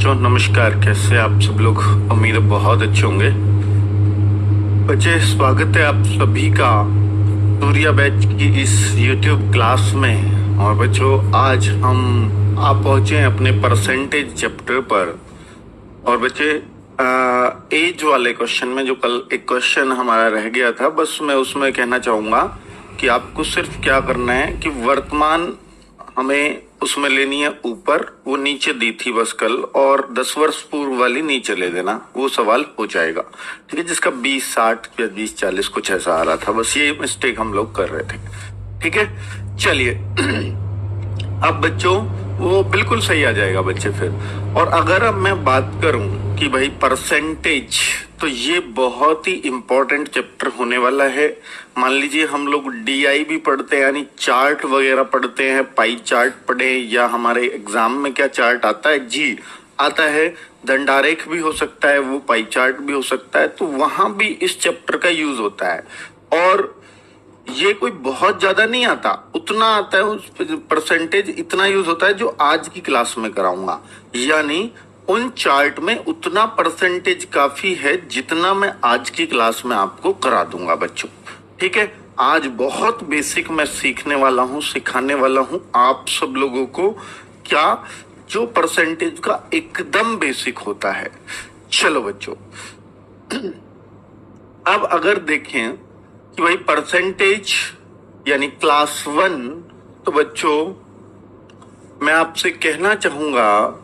बच्चों नमस्कार। कैसे आप सब लोग? उम्मीद है बहुत अच्छे होंगे। बच्चे स्वागत है आप सभी का सूर्या बैच की इस YouTube क्लास में। और बच्चों आज हम आप पहुंचे हैं अपने परसेंटेज चैप्टर पर। और बच्चे एज वाले क्वेश्चन में जो कल एक क्वेश्चन हमारा रह गया था, बस मैं उसमें कहना चाहूंगा कि आपको सिर्फ क्या करना है कि वर्तमान हमें उसमें लेनी है ऊपर, वो नीचे दी थी बस कल, और 10 वर्ष पूर्व वाली नीचे ले देना, वो सवाल हो जाएगा। ठीक है, जिसका 20-60 या 20-40 कुछ ऐसा आ रहा था। बस ये मिस्टेक हम लोग कर रहे थे। ठीक है, चलिए अब बच्चों वो बिल्कुल सही आ जाएगा बच्चे फिर। और अगर अब मैं बात करूं कि भाई परसेंटेज, तो ये बहुत ही इंपॉर्टेंट चैप्टर होने वाला है। मान लीजिए हम लोग डीआई भी पढ़ते हैं, यानी चार्ट वगैरह पढ़ते हैं, पाई चार्ट पढ़े, या हमारे एग्जाम में क्या चार्ट आता है जी, आता है दंडारेख भी हो सकता है, वो पाई चार्ट भी हो सकता है, तो वहां भी इस चैप्टर का यूज होता है। और ये कोई बहुत ज्यादा नहीं आता, उतना आता है, उस परसेंटेज इतना यूज होता है जो आज की क्लास में कराऊंगा। यानी उन चार्ट में उतना परसेंटेज काफी है जितना मैं आज की क्लास में आपको करा दूंगा बच्चों। ठीक है, आज बहुत बेसिक मैं सीखने वाला हूं, सिखाने वाला हूं आप सब लोगों को, क्या जो परसेंटेज का एकदम बेसिक होता है। चलो बच्चों अब अगर देखें कि भाई परसेंटेज यानी क्लास 1, तो बच्चों मैं आपसे कहना चाहूंगा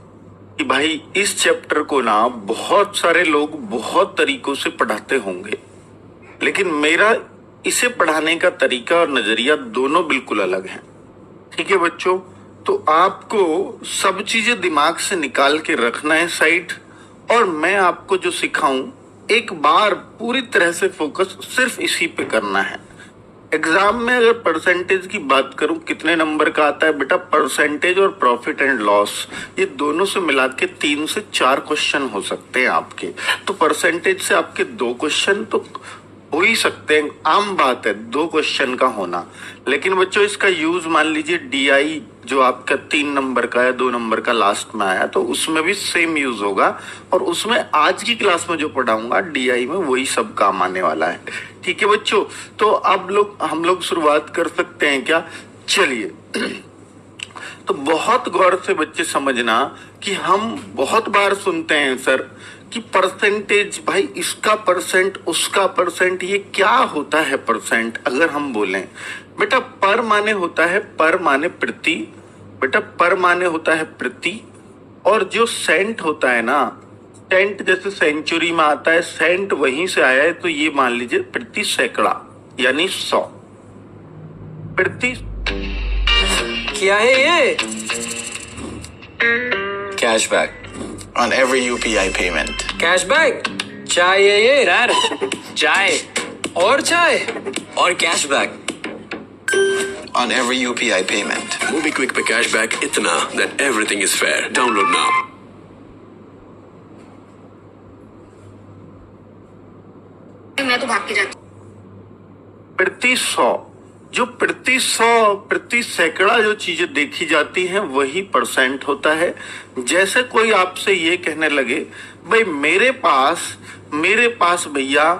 कि भाई इस चैप्टर को ना बहुत सारे लोग बहुत तरीकों से पढ़ाते होंगे, लेकिन मेरा इसे पढ़ाने का तरीका और नजरिया दोनों बिल्कुल अलग है। ठीक है बच्चों, तो आपको सब चीजें दिमाग से निकाल के रखना है साइड, और मैं आपको जो सिखाऊं एक बार पूरी तरह से फोकस सिर्फ इसी पे करना है। एग्जाम में अगर परसेंटेज की बात करूं कितने नंबर का आता है बेटा, परसेंटेज और प्रॉफिट एंड लॉस ये दोनों से मिला के 3 से 4 क्वेश्चन हो सकते हैं आपके। तो परसेंटेज से आपके 2 क्वेश्चन तो हो ही सकते हैं, आम बात है 2 क्वेश्चन का होना। लेकिन बच्चों इसका यूज मान लीजिए डीआई जो आपका 3 नंबर का या 2 नंबर का लास्ट में आया, तो उसमें भी सेम यूज होगा, और उसमें आज की क्लास में जो पढ़ाऊंगा डीआई में वही सब काम आने वाला है। ठीक है बच्चों, तो अब हम लोग शुरुआत कर सकते हैं क्या? चलिए तो बहुत गौर से बच्चे समझना कि हम बहुत बार सुनते हैं सर कि परसेंटेज, भाई इसका परसेंट उसका परसेंट, ये क्या होता है परसेंट? अगर हम बोलें बेटा पर माने होता है, पर माने प्रति, बेटा पर माने होता है प्रति, और जो सेंट होता है ना, सेंट जैसे सेंचुरी में आता है, सेंट वहीं से आया है, तो ये मान लीजिए प्रति सैकड़ा यानी 100 प्रति। क्या है ये? Cashback on every UPI payment. Cashback? चाय है ये यार? चाय और चाय और cashback. On every UPI payment. MobiKwik पे कैशबैक इतना that everything is fair. Download now. मैं तो भाग के जाती प्रति 100, जो प्रति 100 प्रति सैकड़ा जो चीजें देखी जाती हैं वही परसेंट होता है। जैसे कोई आपसे ये कहने लगे भाई मेरे पास भैया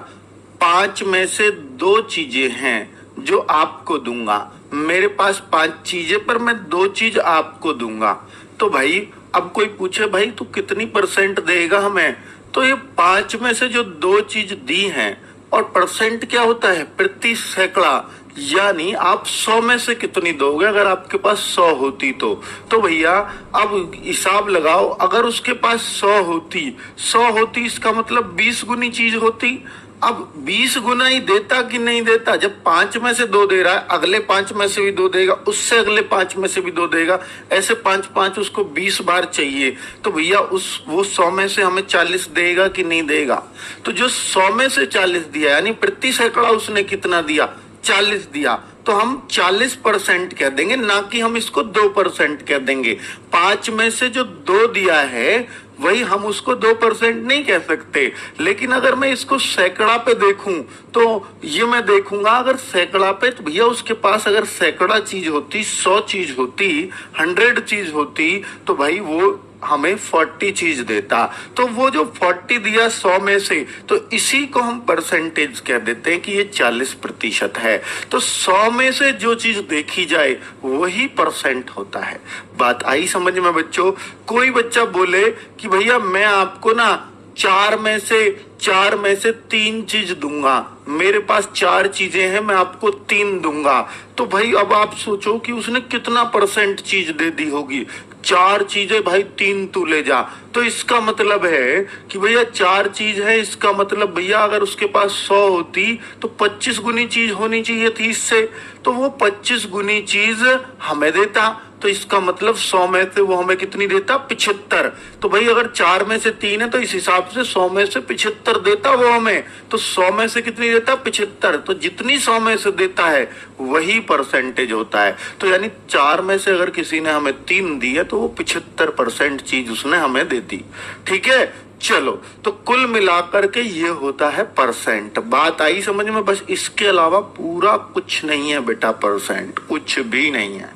5 में से 2 चीजें हैं जो आपको दूंगा, मेरे पास 5 चीजें पर मैं 2 चीज आपको दूंगा, तो भाई अब कोई पूछे भाई तू कितनी परसेंट देगा हमें, तो ये 5 में से जो 2 चीज दी हैं, और परसेंट क्या होता है प्रति सैकड़ा, यानी आप 100 में से कितनी दोगे अगर आपके पास 100 होती तो भैया अब हिसाब लगाओ, अगर उसके पास 100 होती इसका मतलब 20 गुनी चीज होती। अब 20 गुना ही देता कि नहीं देता? जब 5 में से 2 दे रहा है, अगले 5 में से भी 2 देगा, उससे अगले 5 में से भी 2 देगा, ऐसे 5 उसको 20 बार चाहिए, तो भैया वो 100 में से हमें 40 देगा कि नहीं देगा? तो जो 100 में से 40 दिया यानी प्रति सैकड़ा उसने कितना दिया? 40 दिया, तो हम 40% कह देंगे, ना कि हम इसको 2% कह देंगे। 5 में से जो 2 दिया है वही हम उसको 2% नहीं कह सकते। लेकिन अगर मैं इसको सैकड़ा पे देखूं तो ये मैं देखूंगा अगर सैकड़ा पे, तो भैया उसके पास अगर सैकड़ा चीज होती, 100 चीज होती, 100 चीज होती, तो भाई वो हमें 40 चीज देता, तो वो जो 40 दिया 100 में से, तो इसी को हम परसेंटेज कह देते हैं कि ये 40% है। तो 100 में से जो चीज देखी जाए वही परसेंट होता है। बात आई समझ में बच्चों? कोई बच्चा बोले कि भैया मैं आपको ना चार में से 3 चीज दूंगा, मेरे पास 4 चीजें हैं, मैं आपको 3 दूंगा। तो भाई अब आप सोचो कि उसने कितना परसेंट चीज दे दी होगी। 4 चीजें भाई, 3 तू ले जा। तो इसका मतलब है कि भैया 4 चीज है, इसका मतलब भैया अगर उसके पास 100 होती तो 25 गुनी चीज होनी चाहिए थी इससे, तो वो 25 गुनी चीज हमें देता। तो इसका मतलब 100 में से वो हमें कितनी देता? 75। तो भाई अगर 4 में से 3 है तो इस हिसाब से 100 में से 75 देता वो हमें। तो 100 में से कितनी देता? 75। तो जितनी 100 में से देता है वही परसेंटेज होता है। तो यानी 4 में से अगर किसी ने हमें 3 दी है तो वो 75% चीज उसने हमें दे दी। ठीक है, चलो, तो कुल मिलाकर के ये होता है परसेंट। बात आई समझ में? बस इसके अलावा पूरा कुछ नहीं है बेटा, परसेंट कुछ भी नहीं है।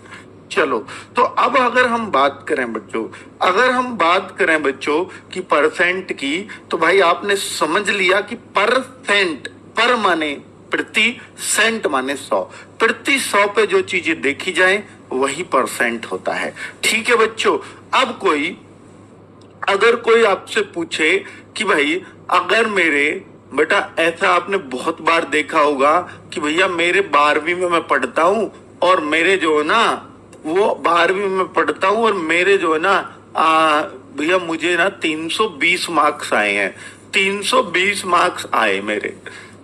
चलो, तो अब अगर हम बात करें बच्चों कि परसेंट की, तो भाई आपने समझ लिया कि परसेंट, पर माने प्रति, सेंट माने 100, प्रति 100 पे जो चीजें देखी जाए वही परसेंट होता है। ठीक है बच्चों। अब अगर कोई आपसे पूछे कि भाई अगर मेरे बेटा, ऐसा आपने बहुत बार देखा होगा कि भैया मेरे 12वीं में मैं पढ़ता हूं और मेरे जो है ना वो 12वीं में पढ़ता हूं और मेरे जो है ना भैया मुझे ना 320 मार्क्स आए हैं, 320 मार्क्स आए मेरे।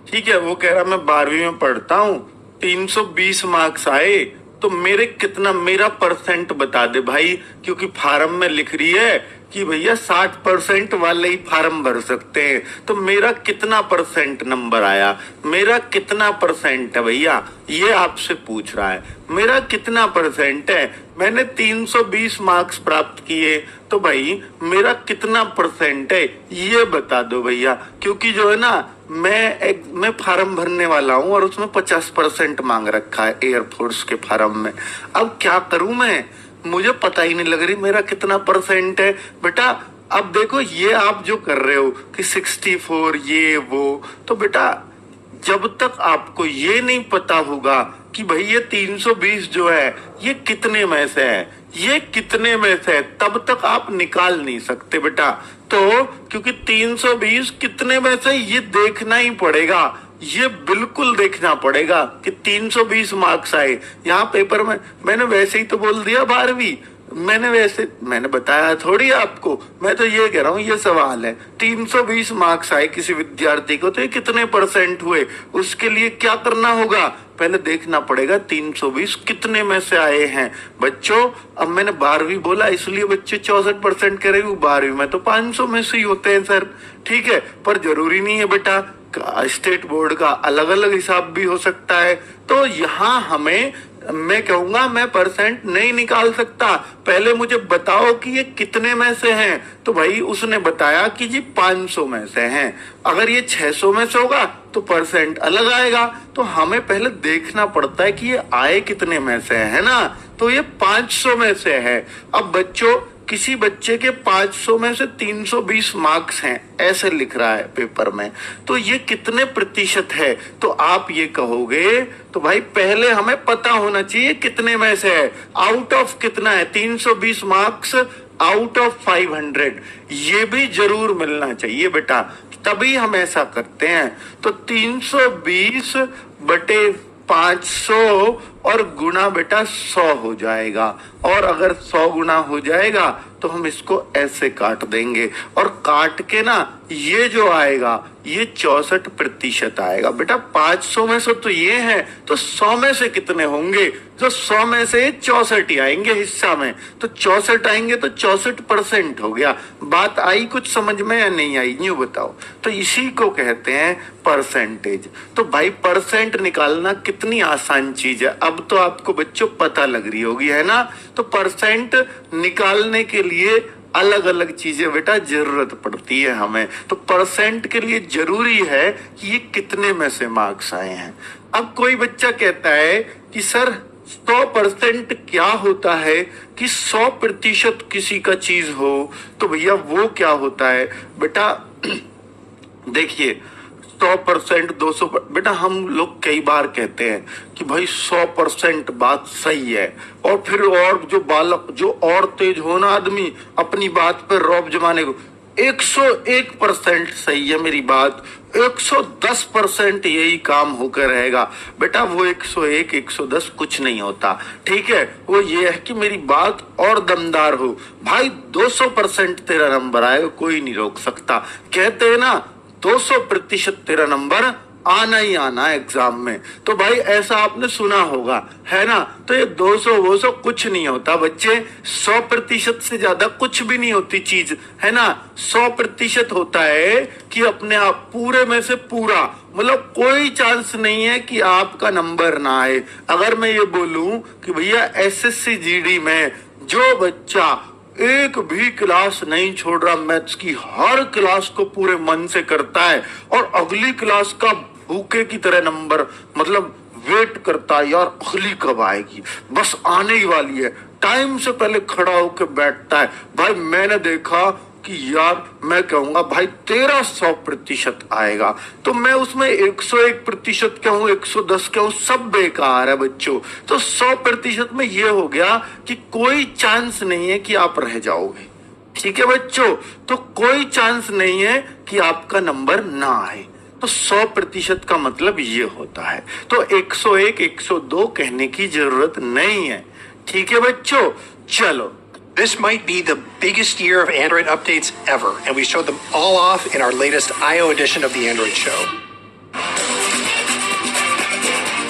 ठीक है, वो कह रहा मैं 12वीं में पढ़ता हूं, 320 मार्क्स आए, तो मेरा परसेंट बता दे भाई, क्योंकि फार्म में लिख रही है कि भैया 60% वाले ही फार्म भर सकते हैं। तो मेरा कितना परसेंट नंबर आया, मेरा कितना परसेंट है भैया, ये आपसे पूछ रहा है। मेरा कितना परसेंट है? मैंने 320 मार्क्स प्राप्त किए, तो भाई मेरा कितना परसेंट है ये बता दो भैया। क्योंकि जो है ना मैं फार्म भरने वाला हूं और उसमें 50% मांग रखा है एयरफोर्स के फार्म में। अब क्या करूं मैं, मुझे पता ही नहीं लग रही मेरा कितना परसेंट है बेटा। अब देखो ये आप जो कर रहे हो कि 64 ये वो, तो बेटा जब तक आपको ये नहीं पता होगा कि भाई ये 320 जो है ये कितने में से है, ये कितने में से है, तब तक आप निकाल नहीं सकते बेटा। तो क्योंकि 320 कितने में से ये देखना ही पड़ेगा, ये बिल्कुल देखना पड़ेगा कि 320 मार्क्स आए। यहाँ पेपर में मैंने वैसे ही तो बोल दिया 12वीं, मैंने बताया थोड़ी आपको, मैं तो ये कह रहा हूँ ये सवाल है 320 मार्क्स आए किसी विद्यार्थी को, तो ये कितने परसेंट हुए, उसके लिए क्या करना होगा, पहले देखना पड़ेगा 320 कितने में से आए हैं बच्चों। अब मैंने 12वीं बोला इसलिए बच्चे 64% कह रहे हैं, 12वीं में तो 500 में से ही होते हैं सर। ठीक है, पर जरूरी नहीं है बेटा, स्टेट बोर्ड का अलग अलग हिसाब भी हो सकता है। तो यहाँ मैं कहूंगा मैं परसेंट नहीं निकाल सकता, पहले मुझे बताओ कि ये कितने में से हैं। तो भाई उसने बताया कि जी 500 में से हैं। अगर ये 600 में से होगा तो परसेंट अलग आएगा। तो हमें पहले देखना पड़ता है कि ये आए कितने में से है ना, तो ये 500 में से है। अब बच्चों किसी बच्चे के 500 में से 320 मार्क्स हैं ऐसे लिख रहा है पेपर में, तो ये कितने प्रतिशत है, तो आप ये कहोगे तो भाई पहले हमें पता होना चाहिए कितने में से है, आउट ऑफ कितना है, 320 मार्क्स आउट ऑफ 500, ये भी जरूर मिलना चाहिए बेटा, तभी हम ऐसा करते हैं। तो 320 बटे 500 और गुना बेटा 100 हो जाएगा, और अगर 100 गुना हो जाएगा तो हम इसको ऐसे काट देंगे, और काट के ना ये जो आएगा ये 64% आएगा बेटा। 500 में से तो ये है, तो 100 में से कितने होंगे, जो 100 में से 64 ही आएंगे हिस्सा में, तो 64 आएंगे तो 64% हो गया। बात आई कुछ समझ में या नहीं आई, यूं बताओ। तो इसी को कहते हैं परसेंटेज। तो भाई परसेंट निकालना कितनी आसान चीज है, अब तो आपको बच्चों पता लग रही होगी, है ना। तो परसेंट निकालने के लिए अलग अलग चीजें बेटा जरूरत पड़ती है हमें। तो परसेंट के लिए जरूरी है कि ये कितने में से मार्क्स आए हैं। अब कोई बच्चा कहता है कि सर 100% क्या होता है कि 100% किसी का चीज हो तो भैया वो क्या होता है बेटा। देखिए 100% 200 बेटा हम लोग कई बार कहते हैं कि भाई 100% बात सही है, और फिर और जो बालक जो और तेज हो ना आदमी अपनी बात पर रौब जमाने को 101% सही है मेरी बात, 110% यही काम होकर रहेगा बेटा। वो 101 110 कुछ नहीं होता, ठीक है। वो ये है कि मेरी बात और दमदार हो भाई। 200% तेरा नंबर आएगा, कोई नहीं रोक सकता। कहते हैं ना 200% तेरा नंबर आना ही आना एग्जाम में। तो भाई ऐसा आपने सुना होगा, है ना। तो ये 200 कुछ नहीं होता बच्चे, 100% से ज्यादा कुछ भी नहीं होती चीज, है ना। 100% होता है कि अपने आप पूरे में से पूरा, मतलब कोई चांस नहीं है कि आपका नंबर ना आए। अगर मैं ये बोलूं कि भैया SSC GD में जो बच्चा एक भी क्लास नहीं छोड़ रहा, मैथ्स की हर क्लास को पूरे मन से करता है और अगली क्लास का भूखे की तरह नंबर मतलब वेट करता है, यार अगली कब आएगी, बस आने ही वाली है, टाइम से पहले खड़ा होकर बैठता है। भाई मैंने देखा कि यार मैं कहूंगा भाई तेरा 100% आएगा, तो मैं उसमें 101% कहूं 110 कहूं सब बेकार है बच्चों। तो 100% में ये हो गया कि कोई चांस नहीं है कि आप रह जाओगे, ठीक है बच्चों। तो कोई चांस नहीं है कि आपका नंबर ना आए। तो 100% का मतलब ये होता है। तो 101 102 कहने की जरूरत नहीं है, ठीक है बच्चों। चलो This might be the biggest year of Android updates ever, and we showed them all off in our latest I.O. edition of the Android show.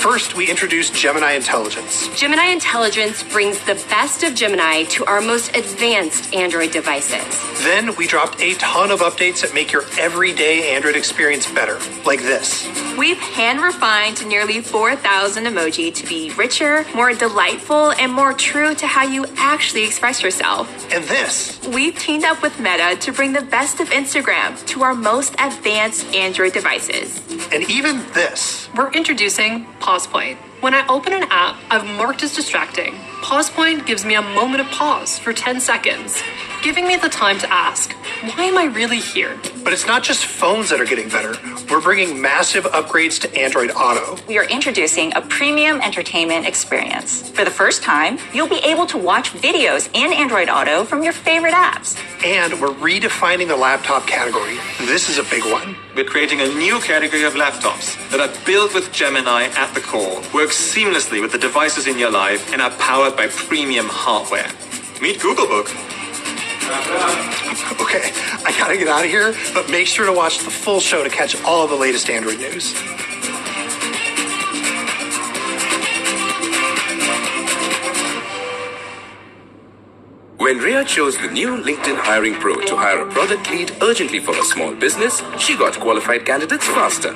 First, we introduced Gemini Intelligence. Gemini Intelligence brings the best of Gemini to our most advanced Android devices. Then, we dropped a ton of updates that make your everyday Android experience better, like this. We've hand-refined nearly 4,000 emoji to be richer, more delightful, and more true to how you actually express yourself. And this. We've teamed up with Meta to bring the best of Instagram to our most advanced Android devices. And even this. We're introducing Pause Point. When I open an app I've marked as distracting, Pause Point gives me a moment of pause for 10 seconds, giving me the time to ask, why am I really here? But it's not just phones that are getting better. We're bringing massive upgrades to Android Auto. We are introducing a premium entertainment experience. For the first time, you'll be able to watch videos in Android Auto from your favorite apps. And we're redefining the laptop category. This is a big one. We're creating a new category of laptops that are built with Gemini at the core, work seamlessly with the devices in your life, and are powered by premium hardware. Meet Googlebook. Okay, I gotta get out of here, but make sure to watch the full show to catch all of the latest Android news. When Rhea chose the new LinkedIn Hiring Pro to hire a product lead urgently for a small business, she got qualified candidates faster.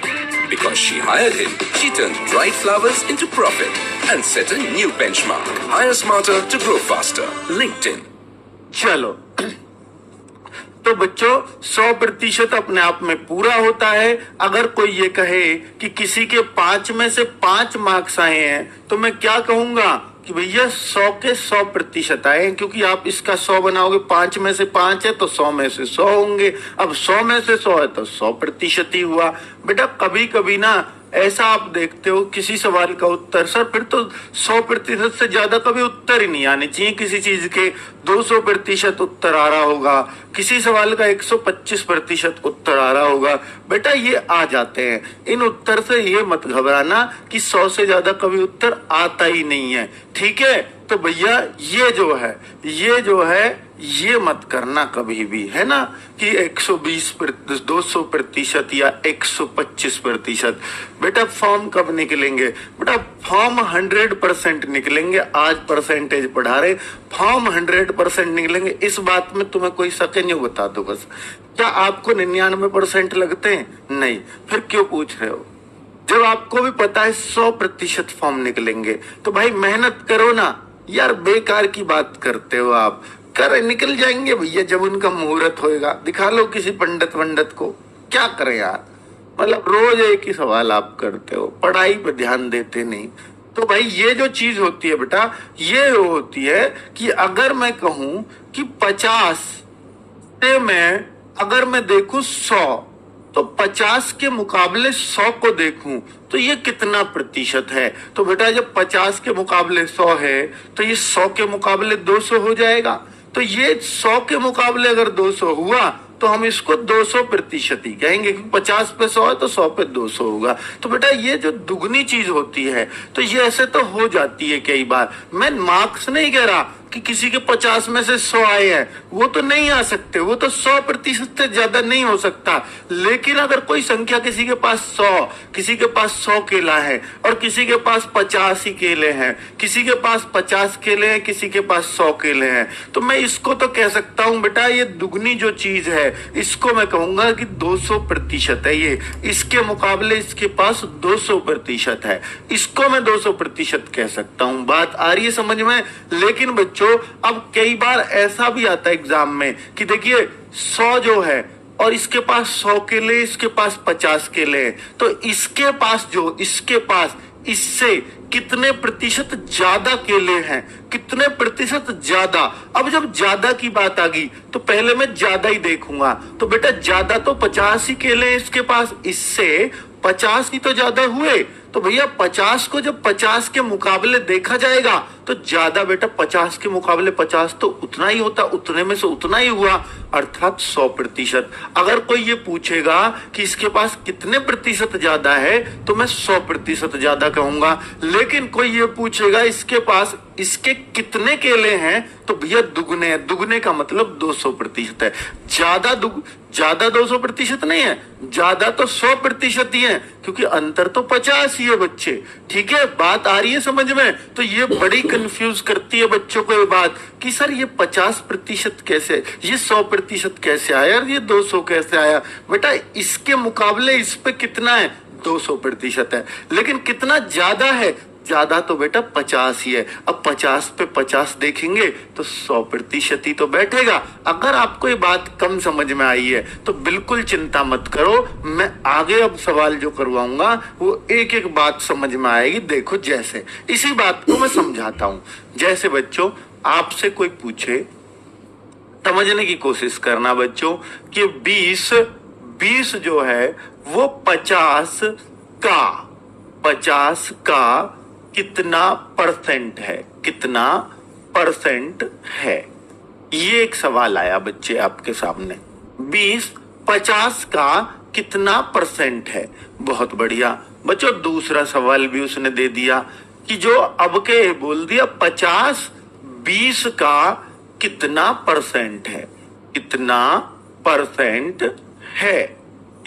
Because she hired him, she turned dried flowers into profit and set a new benchmark. Hire smarter to grow faster. LinkedIn. चलो तो बच्चों 100% अपने आप में पूरा होता है। अगर कोई ये कहे कि किसी के 5 में से 5 मार्क्स आए हैं तो मैं क्या कहूंगा कि भैया 100 के 100% आए, क्योंकि आप इसका 100 बनाओगे, 5 में से 5 है तो 100 में से 100 होंगे। अब 100 में से 100 है तो 100% ही हुआ। बेटा कभी कभी ना ऐसा आप देखते हो किसी सवाल का उत्तर, सर फिर तो 100% से ज्यादा कभी उत्तर ही नहीं आने चाहिए, किसी चीज के 200% उत्तर आ रहा होगा, किसी सवाल का 125% उत्तर आ रहा होगा। बेटा ये आ जाते हैं, इन उत्तर से ये मत घबराना कि 100 से ज्यादा कभी उत्तर आता ही नहीं है, ठीक है। तो भैया ये जो है ये मत करना कभी भी, है ना, कि 120 200% या 125%। बेटा फॉर्म कब निकलेंगे? बेटा फॉर्म 100% निकलेंगे। आज परसेंटेज पढ़ा रहे, फॉर्म 100% निकलेंगे, इस बात में तुम्हें कोई शक नहीं हो। बता दो बस, क्या आपको 99% लगते हैं? नहीं, फिर क्यों पूछ रहे हो? जब आपको भी पता है 100% फॉर्म निकलेंगे तो भाई मेहनत करो ना यार। बेकार की बात करते हो आप, कर निकल जाएंगे भैया जब उनका मुहूर्त होएगा। दिखा लो किसी पंडित को, क्या करें यार। मतलब रोज एक ही सवाल आप करते हो, पढ़ाई पे ध्यान देते नहीं। तो भाई ये जो चीज होती है बेटा, ये होती है कि अगर मैं कहूं कि 50 से अगर मैं देखूं 100, तो 50 के मुकाबले 100 को देखूं तो ये कितना प्रतिशत है? तो बेटा जब 50 के मुकाबले 100 है तो ये 100 के मुकाबले 200 हो जाएगा। तो ये 100 के मुकाबले अगर 200 हुआ तो हम इसको 200% ही कहेंगे, क्योंकि 50 पे 100 है तो 100 पे 200 होगा। तो बेटा ये जो दुगनी चीज होती है तो ये ऐसे तो हो जाती है कई बार। मैं मार्क्स नहीं कह रहा कि किसी के 50 में से 100 आए हैं, वो तो नहीं आ सकते, वो तो 100% से ज्यादा नहीं हो सकता। लेकिन अगर कोई संख्या किसी के पास 100, किसी के पास 100 केला है और किसी के पास 50 ही केले हैं, किसी के पास 50 केले हैं, किसी के पास 100 केले हैं, तो मैं इसको तो कह सकता हूं बेटा ये दुगनी जो चीज है इसको मैं कहूंगा कि 200% है। ये इसके मुकाबले इसके पास 200% है, इसको मैं 200% कह सकता हूं। बात आ रही है समझ में? लेकिन बच्चों अब कई बार ऐसा भी आता है एग्जाम में कि देखिए 100 जो है और इसके पास 100 केले, इसके पास 50 केले हैं, तो इसके पास इससे कितने प्रतिशत ज्यादा केले हैं, कितने प्रतिशत ज्यादा। अब जब ज्यादा की बात आ गई तो पहले मैं ज्यादा ही देखूंगा। तो बेटा ज्यादा तो 50 ही केले इसके पास, इससे 50 ही तो ज्यादा हुए। तो भैया 50 को जब 50 के मुकाबले देखा जाएगा तो ज्यादा बेटा 50 के मुकाबले 50 तो उतना ही होता, उतने में से उतना ही हुआ, अर्थात 100%। अगर कोई ये पूछेगा कि इसके पास कितने प्रतिशत ज्यादा है तो मैं 100% ज्यादा कहूंगा। लेकिन कोई ये पूछेगा इसके पास इसके कितने केले हैं तो भैया दुगने हैं। दुगने का मतलब 200% है। ज्यादा 200% नहीं है, ज्यादा तो 100% ही है, क्योंकि अंतर तो 50 ही है बच्चे। ठीक है, बात आ रही है समझ में? तो ये बड़ी कंफ्यूज करती है बच्चों को ये बात कि सर ये 50% कैसे, ये 100% कैसे आया और ये 200 कैसे आया? बेटा इसके मुकाबले इस पे कितना है? 200% है। लेकिन कितना ज्यादा है? ज्यादा तो बेटा 50 ही है। अब 50 पे 50 देखेंगे तो 100% ही तो बैठेगा। अगर आपको ये बात कम समझ में आई है तो बिल्कुल चिंता मत करो, मैं आगे अब सवाल जो करवाऊंगा वो एक एक बात समझ में आएगी। देखो जैसे इसी बात को मैं समझाता हूं। जैसे बच्चों आपसे कोई पूछे, समझने की कोशिश करना बच्चों कि 20 जो है वो 50 का कितना % है, कितना % है? ये एक सवाल आया बच्चे आपके सामने। 20 50 का कितना % है? बहुत बढ़िया बच्चों। दूसरा सवाल भी उसने दे दिया कि जो अब के बोल दिया 50 20 का कितना % है, कितना % है?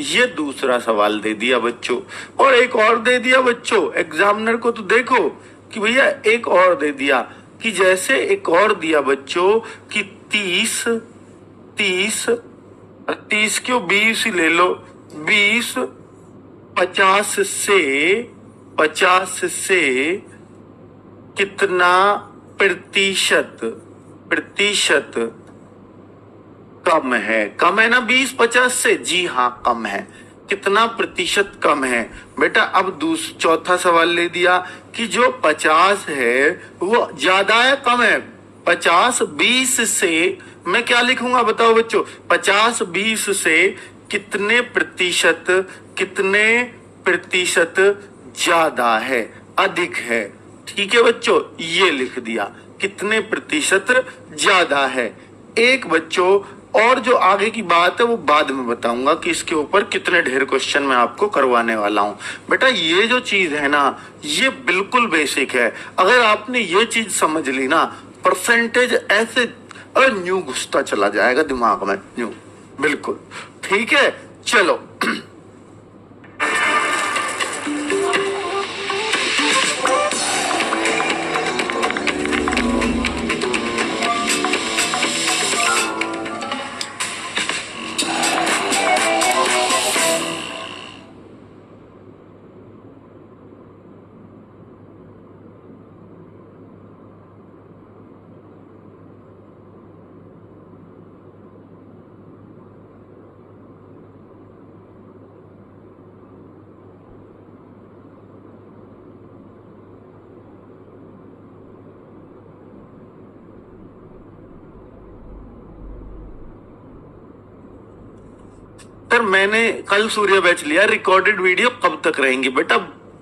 ये दूसरा सवाल दे दिया बच्चों। और एक और दे दिया बच्चों, एग्जामिनर को तो देखो कि भैया एक और दे दिया कि जैसे एक और दिया बच्चों कि 30 क्यों 20 ही ले लो, 20 50 से कितना प्रतिशत कम है? कम है ना 20 50 से? जी हाँ कम है। कितना प्रतिशत कम है बेटा? अब चौथा सवाल ले दिया कि जो 50 है वो ज्यादा है कम है? 50 20 से मैं क्या लिखूंगा बताओ बच्चों? 50 20 से कितने प्रतिशत ज्यादा है, अधिक है? ठीक है बच्चों, ये लिख दिया कितने प्रतिशत ज्यादा है। एक बच्चों और जो आगे की बात है वो बाद में बताऊंगा कि इसके ऊपर कितने ढेर क्वेश्चन मैं आपको करवाने वाला हूं। बेटा ये जो चीज है ना ये बिल्कुल बेसिक है। अगर आपने ये चीज समझ ली ना, परसेंटेज ऐसे न्यू घुसता चला जाएगा दिमाग में, न्यू। बिल्कुल ठीक है, चलो सर मैंने कल सूर्य बैच लिया, रिकॉर्डेड वीडियो कब तक रहेंगी? बेटा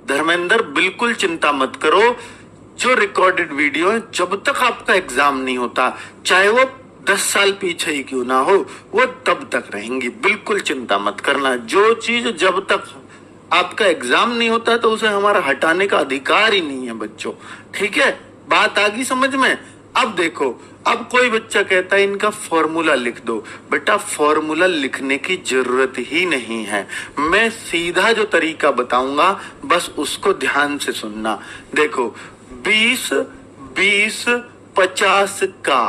धर्मेंद्र बिल्कुल चिंता मत करो, जो रिकॉर्डेड वीडियो है जब तक आपका एग्जाम नहीं होता, चाहे वो 10 साल पीछे ही क्यों ना हो, वो तब तक रहेंगी। बिल्कुल चिंता मत करना। जो चीज जब तक आपका एग्जाम नहीं होता तो उसे हमारा हटाने का अधिकार ही नहीं है बच्चों। ठीक है, बात आ गई समझ में? अब देखो, अब कोई बच्चा कहता है इनका फॉर्मूला लिख दो। बेटा फॉर्मूला लिखने की जरूरत ही नहीं है, मैं सीधा जो तरीका बताऊंगा बस उसको ध्यान से सुनना। देखो 20 20 50 का,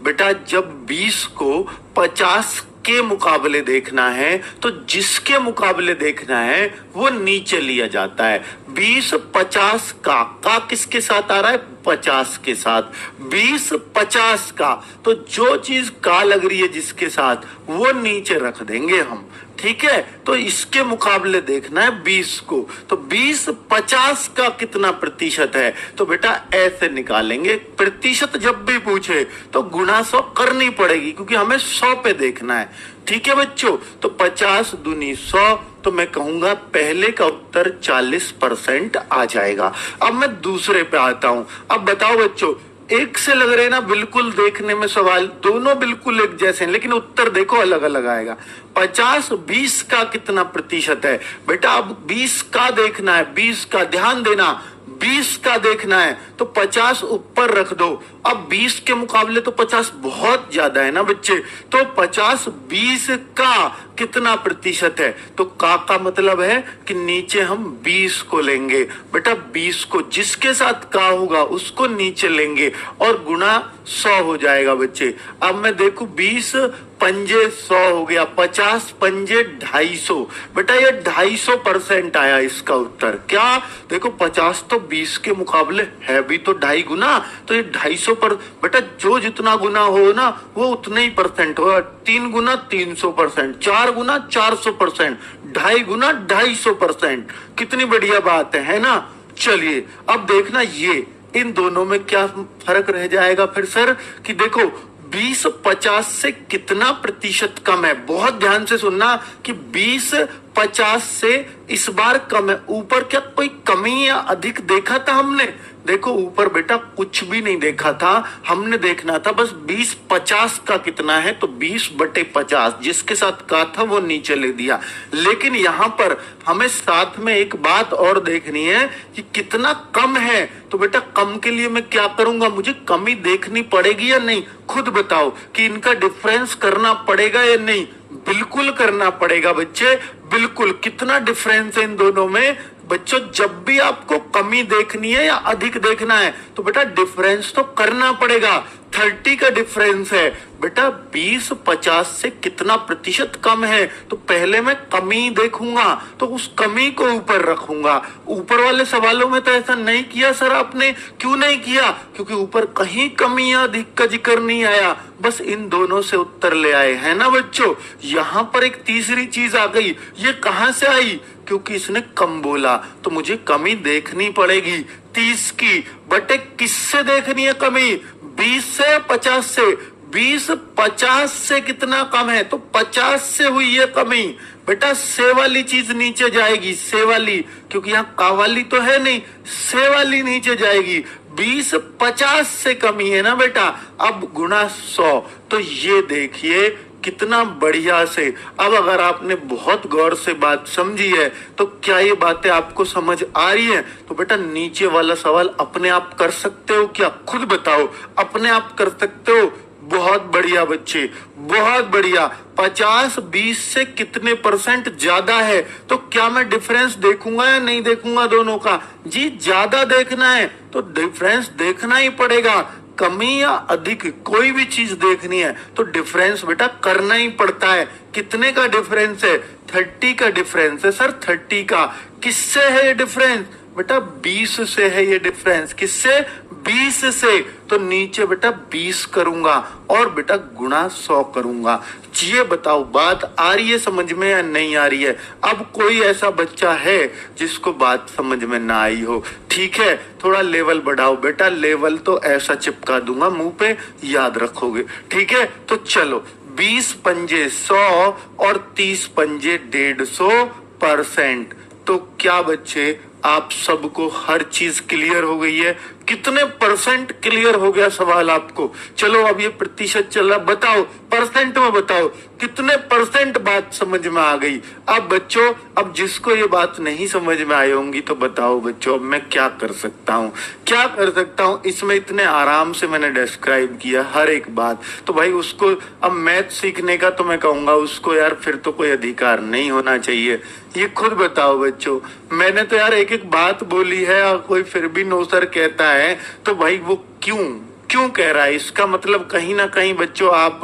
बेटा जब 20 को 50 के मुकाबले देखना है तो जिसके मुकाबले देखना है वो नीचे लिया जाता है। 20 50 का किसके साथ आ रहा है? 50 के साथ। 20 50 का, तो जो चीज का लग रही है जिसके साथ वो नीचे रख देंगे हम। ठीक है, तो इसके मुकाबले देखना है 20 को, तो 20 50 का कितना प्रतिशत है? तो बेटा ऐसे निकालेंगे। प्रतिशत जब भी पूछे तो गुणा 100 करनी पड़ेगी क्योंकि हमें 100 पे देखना है। ठीक है बच्चों, तो 50 दूनी 100, तो मैं कहूंगा पहले का उत्तर 40% आ जाएगा। अब मैं दूसरे पे आता हूं। अब बताओ बच्चों, एक से लग रहे हैं ना बिल्कुल देखने में सवाल, दोनों बिल्कुल एक जैसे हैं लेकिन उत्तर देखो अलग अलग आएगा। 50 20 का कितना प्रतिशत है? बेटा अब 20 का देखना है, 20 का ध्यान देना, 20 का देखना है तो 50 ऊपर रख दो। अब 20 के मुकाबले तो 50 बहुत ज्यादा है ना बच्चे, तो 50 20 का कितना प्रतिशत है? तो का मतलब है कि नीचे हम 20 को लेंगे। बेटा 20 को जिसके साथ का होगा उसको नीचे लेंगे और गुणा 100 हो जाएगा बच्चे। अब मैं देखू 20 पंजे 100 हो गया, 50 पंजे 250। बेटा ये 250% आया इसका उत्तर। क्या देखो 50 तो 20 के मुकाबले है भी तो 2.5 गुना, तो ये 250 पर। बेटा जो जितना गुना हो ना वो उतने ही परसेंट होगा। 3 गुना 300%, 4 गुना 400%, 2.5 गुना 250%। कितनी बढ़िया बात है ना? चलिए अब देखना ये इन दोनों में क्या फर्क रह जाएगा फिर सर, कि देखो 20 50 से कितना प्रतिशत कम है। बहुत ध्यान से सुनना कि 20 50 से इस बार कम है। ऊपर क्या कोई कमी या अधिक देखा था हमने? देखो ऊपर बेटा कुछ भी नहीं देखा था, हमने देखना था बस 20 50 का कितना है, तो 20/50 जिसके साथ का था वो नीचे ले दिया। लेकिन यहाँ पर हमें साथ में एक बात और देखनी है कि कितना कम है। तो बेटा कम के लिए मैं क्या करूंगा? मुझे कमी देखनी पड़ेगी या नहीं? खुद बताओ कि इनका डिफरेंस करना पड़ेगा या नहीं? बिल्कुल करना पड़ेगा बच्चे, बिल्कुल। कितना डिफरेंस है इन दोनों में? बच्चों जब भी आपको कमी देखनी है या अधिक देखना है तो बेटा डिफरेंस तो करना पड़ेगा। 30 का डिफरेंस है बेटा। 20 50 से कितना प्रतिशत कम है? तो पहले मैं कमी देखूंगा तो उस कमी को ऊपर रखूंगा। ऊपर वाले सवालों में तो ऐसा नहीं किया सर आपने। क्यों नहीं किया? क्योंकि ऊपर कहीं कमी या अधिक का जिक्र नहीं आया, बस इन दोनों से उत्तर ले आए, है ना बच्चों? यहां पर एक तीसरी चीज आ गई। ये कहां से आई? क्योंकि इसने कम बोला तो मुझे कमी देखनी पड़ेगी 30 की। बटे किससे देखनी है कमी? 20 से 50 से। 20 50 से कितना कम है? तो 50 से हुई है कमी। बेटा से वाली चीज नीचे जाएगी, से वाली, क्योंकि यहाँ का वाली तो है नहीं, से वाली नीचे जाएगी। 20 50 से कमी है ना बेटा। अब गुणा 100, तो ये देखिए कितना बढ़िया से। अब अगर आपने बहुत गौर से बात समझी है तो क्या ये बातें आपको समझ आ रही है? तो बेटा नीचे वाला सवाल अपने आप कर सकते हो क्या? खुद बताओ, अपने आप कर सकते हो? बहुत बढ़िया बच्चे, बहुत बढ़िया। 50 20 से कितने परसेंट ज्यादा है? तो क्या मैं डिफरेंस देखूंगा या नहीं देखूंगा दोनों का? जी ज्यादा देखना है तो डिफरेंस देखना ही पड़ेगा। कमी या अधिक कोई भी चीज देखनी है तो डिफरेंस बेटा करना ही पड़ता है। कितने का डिफरेंस है? 30 का डिफरेंस है सर। 30 का किससे है ये डिफरेंस? बेटा 20 से है ये डिफरेंस। किससे? 20 से। तो नीचे बेटा 20 करूंगा और बेटा गुणा 100 करूंगा। ये बताओ बात आ रही है समझ में या नहीं आ रही है? अब कोई ऐसा बच्चा है जिसको बात समझ में ना आई हो? ठीक है, थोड़ा लेवल बढ़ाओ बेटा। लेवल तो ऐसा चिपका दूंगा मुंह पे, याद रखोगे। ठीक है, तो चलो 20 पंजे 100 और 30 पंजे 150%। तो क्या बच्चे आप सबको हर चीज क्लियर हो गई है? कितने परसेंट क्लियर हो गया सवाल आपको? चलो अब ये प्रतिशत चल रहा, बताओ परसेंट में बताओ कितने परसेंट बात समझ में आ गई? अब बच्चों, अब जिसको ये बात नहीं समझ में आई होंगी तो बताओ बच्चों, अब मैं क्या कर सकता हूँ? क्या कर सकता हूँ? इसमें इतने आराम से मैंने डिस्क्राइब किया हर एक बात, तो भाई उसको अब मैथ सीखने का तो मैं कहूंगा उसको यार फिर तो कोई अधिकार नहीं होना चाहिए। ये खुद बताओ बच्चों, मैंने तो यार एक एक बात बोली है और कोई फिर भी नो सर कहता है, तो भाई वो क्यों कह रहा है? इसका मतलब कहीं ना कहीं बच्चों आप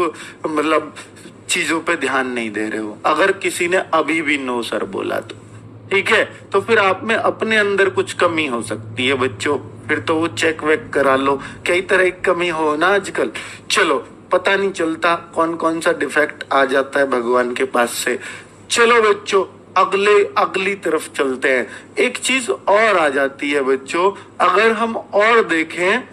मतलब चीजों पे ध्यान नहीं दे रहे हो। अगर किसी ने अभी भी नो सर बोला तो ठीक है, तो फिर आप में अपने अंदर कुछ कमी हो सकती है बच्चों, फिर तो वो चेक वेक करा लो, कई तरह की कमी हो ना आजकल। चलो, पता नहीं चलता कौन कौन सा डिफेक्ट आ जाता है भगवान के पास से। चलो बच्चों, अगली तरफ चलते हैं। एक चीज और आ जाती है बच्चों, अगर हम और देखें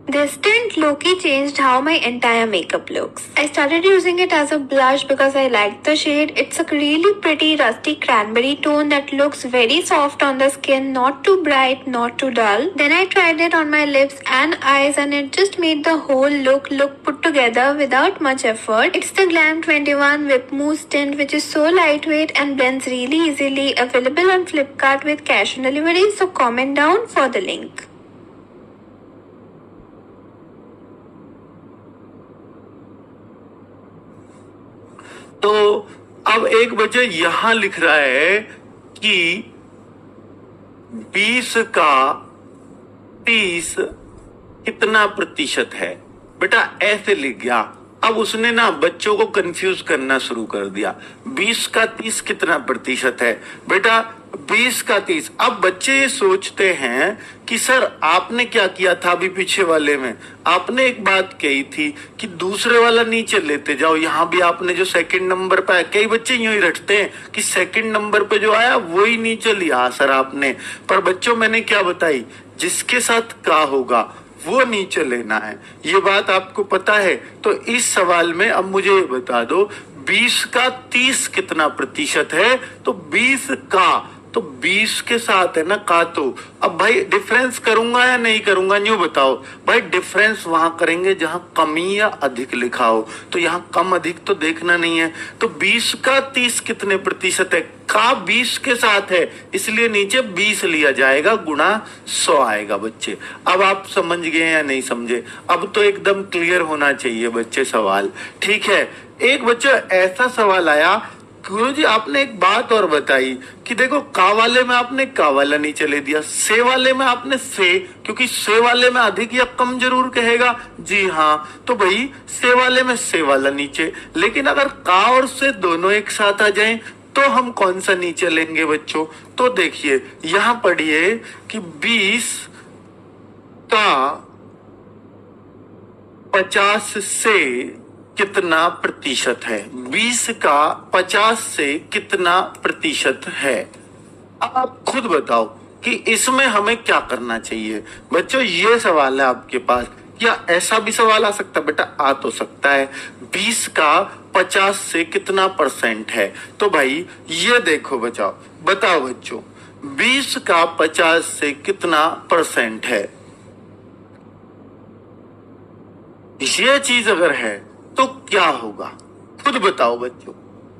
This stint Loki changed how my entire makeup looks. I started using it as a blush because I liked the shade. It's a really pretty rusty cranberry tone that looks very soft on the skin, not too bright, not too dull. Then I tried it on my lips and eyes and it just made the whole look put together without much effort. It's the Glam 21 Whip Mousse tint which is so lightweight and blends really easily. Available on Flipkart with cash on delivery, so comment down for the link. तो अब एक बच्चे यहां लिख रहा है कि 20 का 30 कितना प्रतिशत है? बेटा ऐसे लिख गया। अब उसने ना बच्चों को कंफ्यूज करना शुरू कर दिया। 20 का 30 कितना प्रतिशत है? बेटा 20 का 30। अब बच्चे ये सोचते हैं कि सर आपने क्या किया था अभी पीछे वाले में? आपने एक बात कही थी कि दूसरे वाला नीचे लेते जाओ, यहां भी आपने जो सेकंड नंबर पे आया, कई बच्चे यूं ही रटते हैं कि सेकंड नंबर पे जो आया वो ही नीचे लिया सर आपने। पर बच्चों मैंने क्या बताई, जिसके साथ का होगा वो नीचे लेना है, ये बात आपको पता है। तो इस सवाल में अब मुझे बता दो 20 का 30 कितना प्रतिशत है? तो 20 का, तो 20 के साथ है ना का, तो अब भाई डिफरेंस करूंगा या नहीं करूंगा, यूं बताओ भाई। डिफरेंस वहां करेंगे जहां कमी या अधिक लिखा हो, तो यहाँ कम अधिक तो देखना नहीं है। तो 20 का 30 कितने प्रतिशत है? का 20 के साथ है, इसलिए नीचे 20 लिया जाएगा, गुणा 100 आएगा बच्चे। अब आप समझ गए या नहीं समझे? अब तो एकदम क्लियर होना चाहिए बच्चे सवाल, ठीक है। एक बच्चे ऐसा सवाल आया, गुरुजी आपने एक बात और बताई कि देखो का वाले में आपने का वाला नीचे ले दिया, से वाले में आपने से, क्योंकि से वाले में अधिक या कम जरूर कहेगा। जी हाँ, तो भाई से वाले में से वाला नीचे। लेकिन अगर का और से दोनों एक साथ आ जाएं तो हम कौन सा नीचे लेंगे बच्चों? तो देखिए यहां पढ़िए कि 20 का 50 से कितना प्रतिशत है? 20 का 50 से कितना प्रतिशत है? अब आप खुद बताओ कि इसमें हमें क्या करना चाहिए बच्चों। ये सवाल है आपके पास, या ऐसा भी सवाल आ सकता है? बेटा आ तो सकता है। 20 का 50 से कितना परसेंट है? तो भाई ये देखो बताओ बच्चों, 20 का 50 से कितना परसेंट है? ये चीज अगर है तो क्या होगा खुद बताओ बच्चों।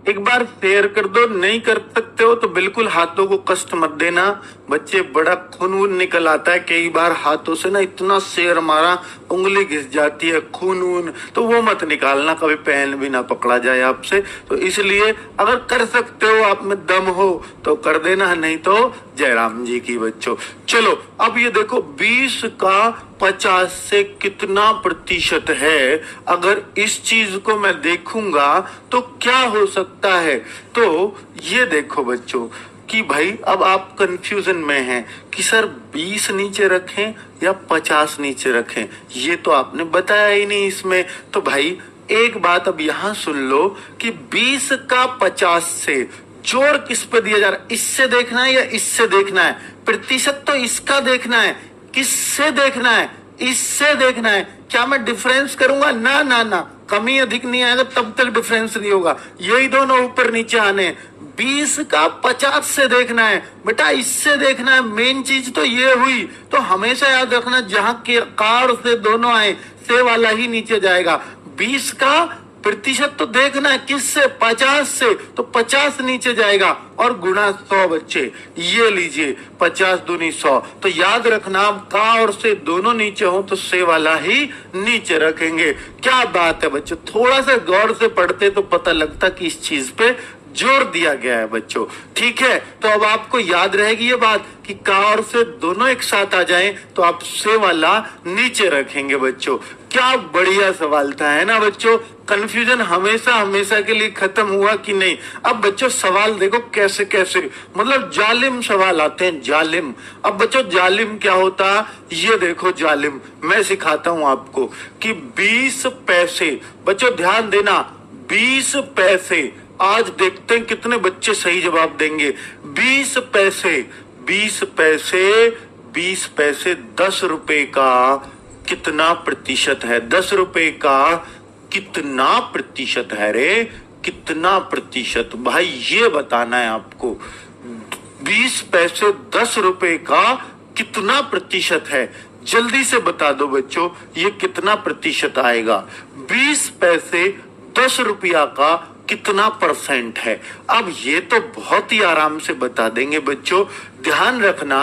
एक बार शेयर कर दो, नहीं कर सकते हो तो बिल्कुल हाथों को कष्ट मत देना बच्चे, बड़ा खून वून निकल आता है कई बार हाथों से ना, इतना शेयर मारा उंगली घिस जाती है खून वून, तो वो मत निकालना, कभी पेन भी ना पकड़ा जाए आपसे। तो इसलिए अगर कर सकते हो, आप में दम हो तो कर देना, नहीं तो जयराम जी की बच्चों। चलो अब ये देखो 20 का 50 से कितना प्रतिशत है, अगर इस चीज को मैं देखूंगा तो क्या हो सकता है। तो ये देखो बच्चों कि भाई अब आप कंफ्यूजन में हैं कि सर 20 नीचे रखें या 50 नीचे रखें, ये तो आपने बताया ही नहीं इसमें। तो भाई एक बात अब यहां सुन लो कि 20 का 50 से जोड़ किस पे दिया जा रहा है, इससे देखना है या इससे देखना है, प्रतिशत तो इसका देखना है, किससे देखना है, इससे देखना है। क्या मैं डिफरेंस करूंगा? ना ना ना, कमी अधिक नहीं आएगा तब तक डिफरेंस नहीं होगा, यही दोनों ऊपर नीचे आने। 20 का 50 से देखना है बेटा, इससे देखना है, मेन चीज तो ये हुई। तो हमेशा याद रखना जहां के कार से दोनों आए से वाला ही नीचे जाएगा। 20 का प्रतिशत तो देखना है किससे, 50 से, तो 50 नीचे जाएगा और गुणा 100 बच्चे, ये लीजिए 50 दूनी 100। तो याद रखना का और से दोनों नीचे हो तो से वाला ही नीचे रखेंगे। क्या बात है बच्चों, थोड़ा सा गौर से पढ़ते तो पता लगता कि इस चीज पे जोर दिया गया है बच्चों। ठीक है, तो अब आपको याद रहेगी ये बात कि का और से दोनों एक साथ आ जाएं तो आप से वाला नीचे रखेंगे बच्चों। क्या बढ़िया सवाल था, है ना बच्चों। कंफ्यूजन हमेशा हमेशा के लिए खत्म हुआ कि नहीं। अब बच्चों सवाल देखो कैसे कैसे, मतलब जालिम सवाल आते हैं, जालिम। अब बच्चों जालिम क्या होता, ये देखो जालिम मैं सिखाता हूं आपको कि 20 पैसे, बच्चों ध्यान देना, 20 पैसे। आज देखते हैं कितने बच्चे सही जवाब देंगे। 20 पैसे, 20 पैसे, 20 पैसे 10 रुपए का कितना प्रतिशत है? 10 रुपए का कितना प्रतिशत है रे, कितना प्रतिशत भाई ये बताना है आपको। 20 पैसे 10 रुपए का कितना प्रतिशत है, जल्दी से बता दो बच्चों, ये कितना प्रतिशत आएगा। 20 पैसे 10 रुपया का कितना परसेंट है। अब ये तो बहुत ही आराम से बता देंगे बच्चों। ध्यान रखना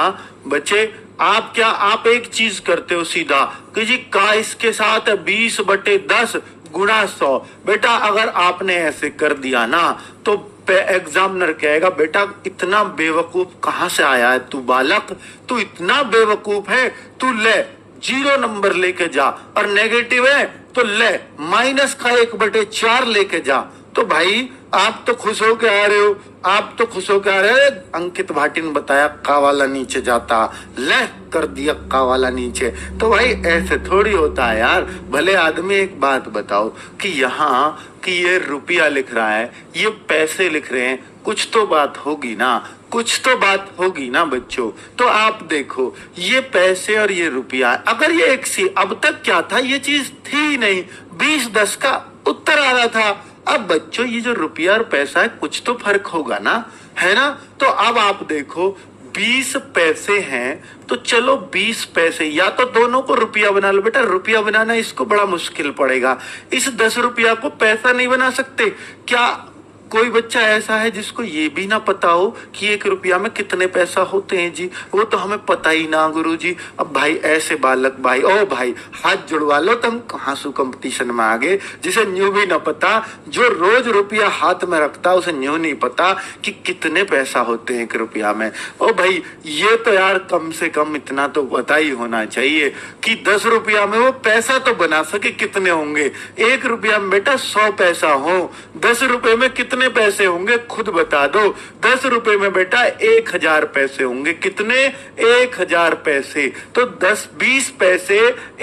बच्चे, आप क्या, आप एक चीज करते हो सीधा कि जी का इसके साथ 20/10 गुणा 100। बेटा अगर आपने ऐसे कर दिया ना तो एग्जामिनर कहेगा बेटा इतना बेवकूफ कहां से आया है तू बालक, तू इतना बेवकूफ है, तू ले 0 नंबर लेके जा, और नेगेटिव है तो ले माइनस का 1/4 लेके जा। तो भाई आप तो खुश होके आ रहे हो, आप तो खुश होके आ रहे हो। अंकित भाटी ने बताया का वाला नीचे जाता, ले कर दिया का वाला नीचे। तो भाई ऐसे थोड़ी होता है यार। भले आदमी एक बात बताओ कि यहाँ कि ये रुपया लिख रहा है, ये पैसे लिख रहे हैं, कुछ तो बात होगी ना, कुछ तो बात होगी ना बच्चों। तो आप देखो ये पैसे और ये रुपया, अगर ये एक सी, अब तक क्या था, ये चीज थी ही नहीं, 20-10 का उत्तर आ रहा था। अब बच्चों ये जो रुपया और पैसा है कुछ तो फर्क होगा ना, है ना। तो अब आप देखो 20 पैसे हैं तो चलो 20 पैसे, या तो दोनों को रुपया बना लो। बेटा रुपया बनाना इसको बड़ा मुश्किल पड़ेगा, इस 10 रुपया को पैसा नहीं बना सकते क्या? कोई बच्चा ऐसा है जिसको ये भी ना पता हो कि 1 रुपया में कितने पैसा होते हैं जी? वो तो हमें पता ही ना गुरुजी। अब भाई ऐसे बालक भाई, ओ भाई हाथ जुड़वा लो, तुम कहाँ सु कंपटीशन में आ गए। जिसे न्यू भी ना पता, जो रोज रुपया हाथ में रखता उसे न्यू नहीं पता कि कितने पैसा होते हैं 1 रुपया में। ओ भाई ये तो यार कम से कम इतना तो पता ही होना चाहिए कि 10 रुपया में वो पैसा तो बना सके कितने होंगे। 1 रुपया में बेटा 100 पैसा हो, 10 रुपए में कितने पैसे होंगे खुद बता दो। 10 रुपए में बेटा 1000 पैसे होंगे, कितने? 1000 पैसे। तो 10-20 पैसे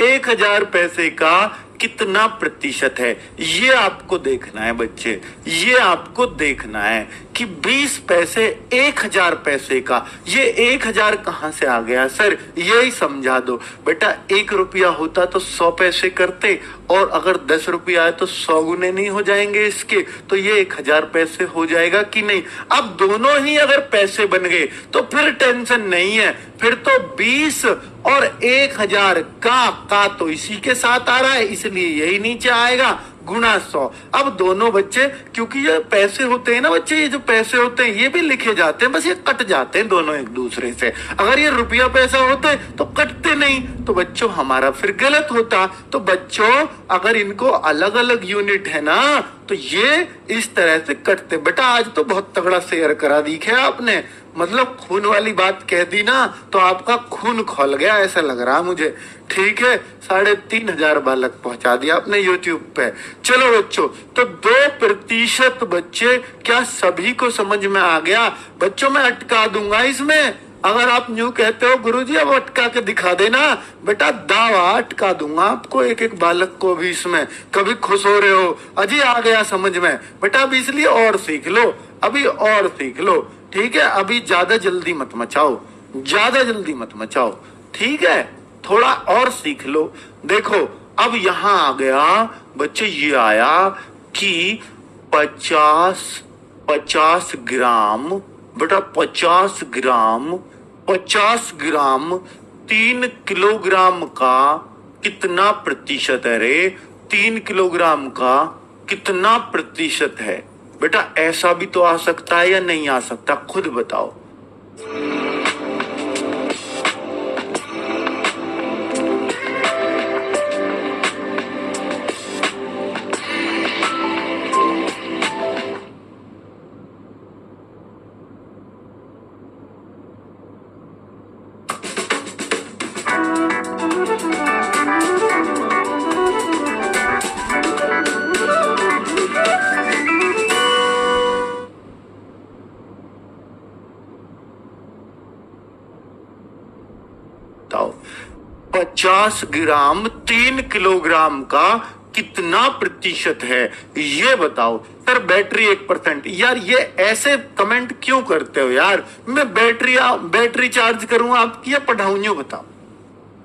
1000 पैसे का कितना प्रतिशत है, ये आपको देखना है बच्चे, ये आपको देखना है कि 20 पैसे 1000 पैसे का, ये 1000 कहां से आ गया सर, यही समझा दो। बेटा 1 रुपया होता तो 100 पैसे करते, और अगर 10 रुपया है तो 100 गुने नहीं हो जाएंगे इसके, तो ये 1000 पैसे हो जाएगा कि नहीं। अब दोनों ही अगर पैसे बन गए तो फिर टेंशन नहीं है, फिर तो 20 और 1000 का तो इसी के साथ आ रहा है, इसलिए यही नीचे आएगा। गुणा 100। अब दोनों बच्चे, क्योंकि ये पैसे होते हैं ना बच्चे, ये जो पैसे होते हैं ये भी लिखे जाते हैं, बस ये कट जाते हैं दोनों एक दूसरे से। अगर ये रुपया पैसा होते तो कटते नहीं, तो बच्चों हमारा फिर गलत होता। तो बच्चों अगर इनको अलग अलग यूनिट है ना तो ये इस तरह से कटते। बेटा आज तो बहुत तगड़ा शेयर करा दिखे आपने, मतलब खून वाली बात कह दी ना तो आपका खून खोल गया ऐसा लग रहा मुझे। ठीक है, 3,500 बालक पहुंचा दिया आपने यूट्यूब पे। चलो बच्चों, तो 2% बच्चे, क्या सभी को समझ में आ गया? बच्चों मैं अटका दूंगा इसमें, अगर आप न्यू कहते हो गुरुजी अब अटका के दिखा देना, बेटा दावा अटका दूंगा आपको, एक एक बालक को भी इसमें। कभी खुश हो रहे हो अजी आ गया समझ में, बेटा अभी इसलिए और सीख लो, अभी और सीख लो। ठीक है, अभी ज्यादा जल्दी मत मचाओ, ज्यादा जल्दी मत मचाओ। ठीक है, थोड़ा और सीख लो। देखो अब यहां आ गया बच्चे, ये आया कि 50 ग्राम, बेटा 50 ग्राम 3 किलोग्राम का कितना प्रतिशत है रे? 3 किलोग्राम का कितना प्रतिशत है? बेटा ऐसा भी तो आ सकता है या नहीं आ सकता, खुद बताओ। बताओ 50 ग्राम 3 किलोग्राम का कितना प्रतिशत है, ये बताओ। Sir battery 1%। यार ये ऐसे कमेंट क्यों करते हो यार? मैं बैटरी चार्ज करूं आपकी या पढ़ाऊं, यूं बताओ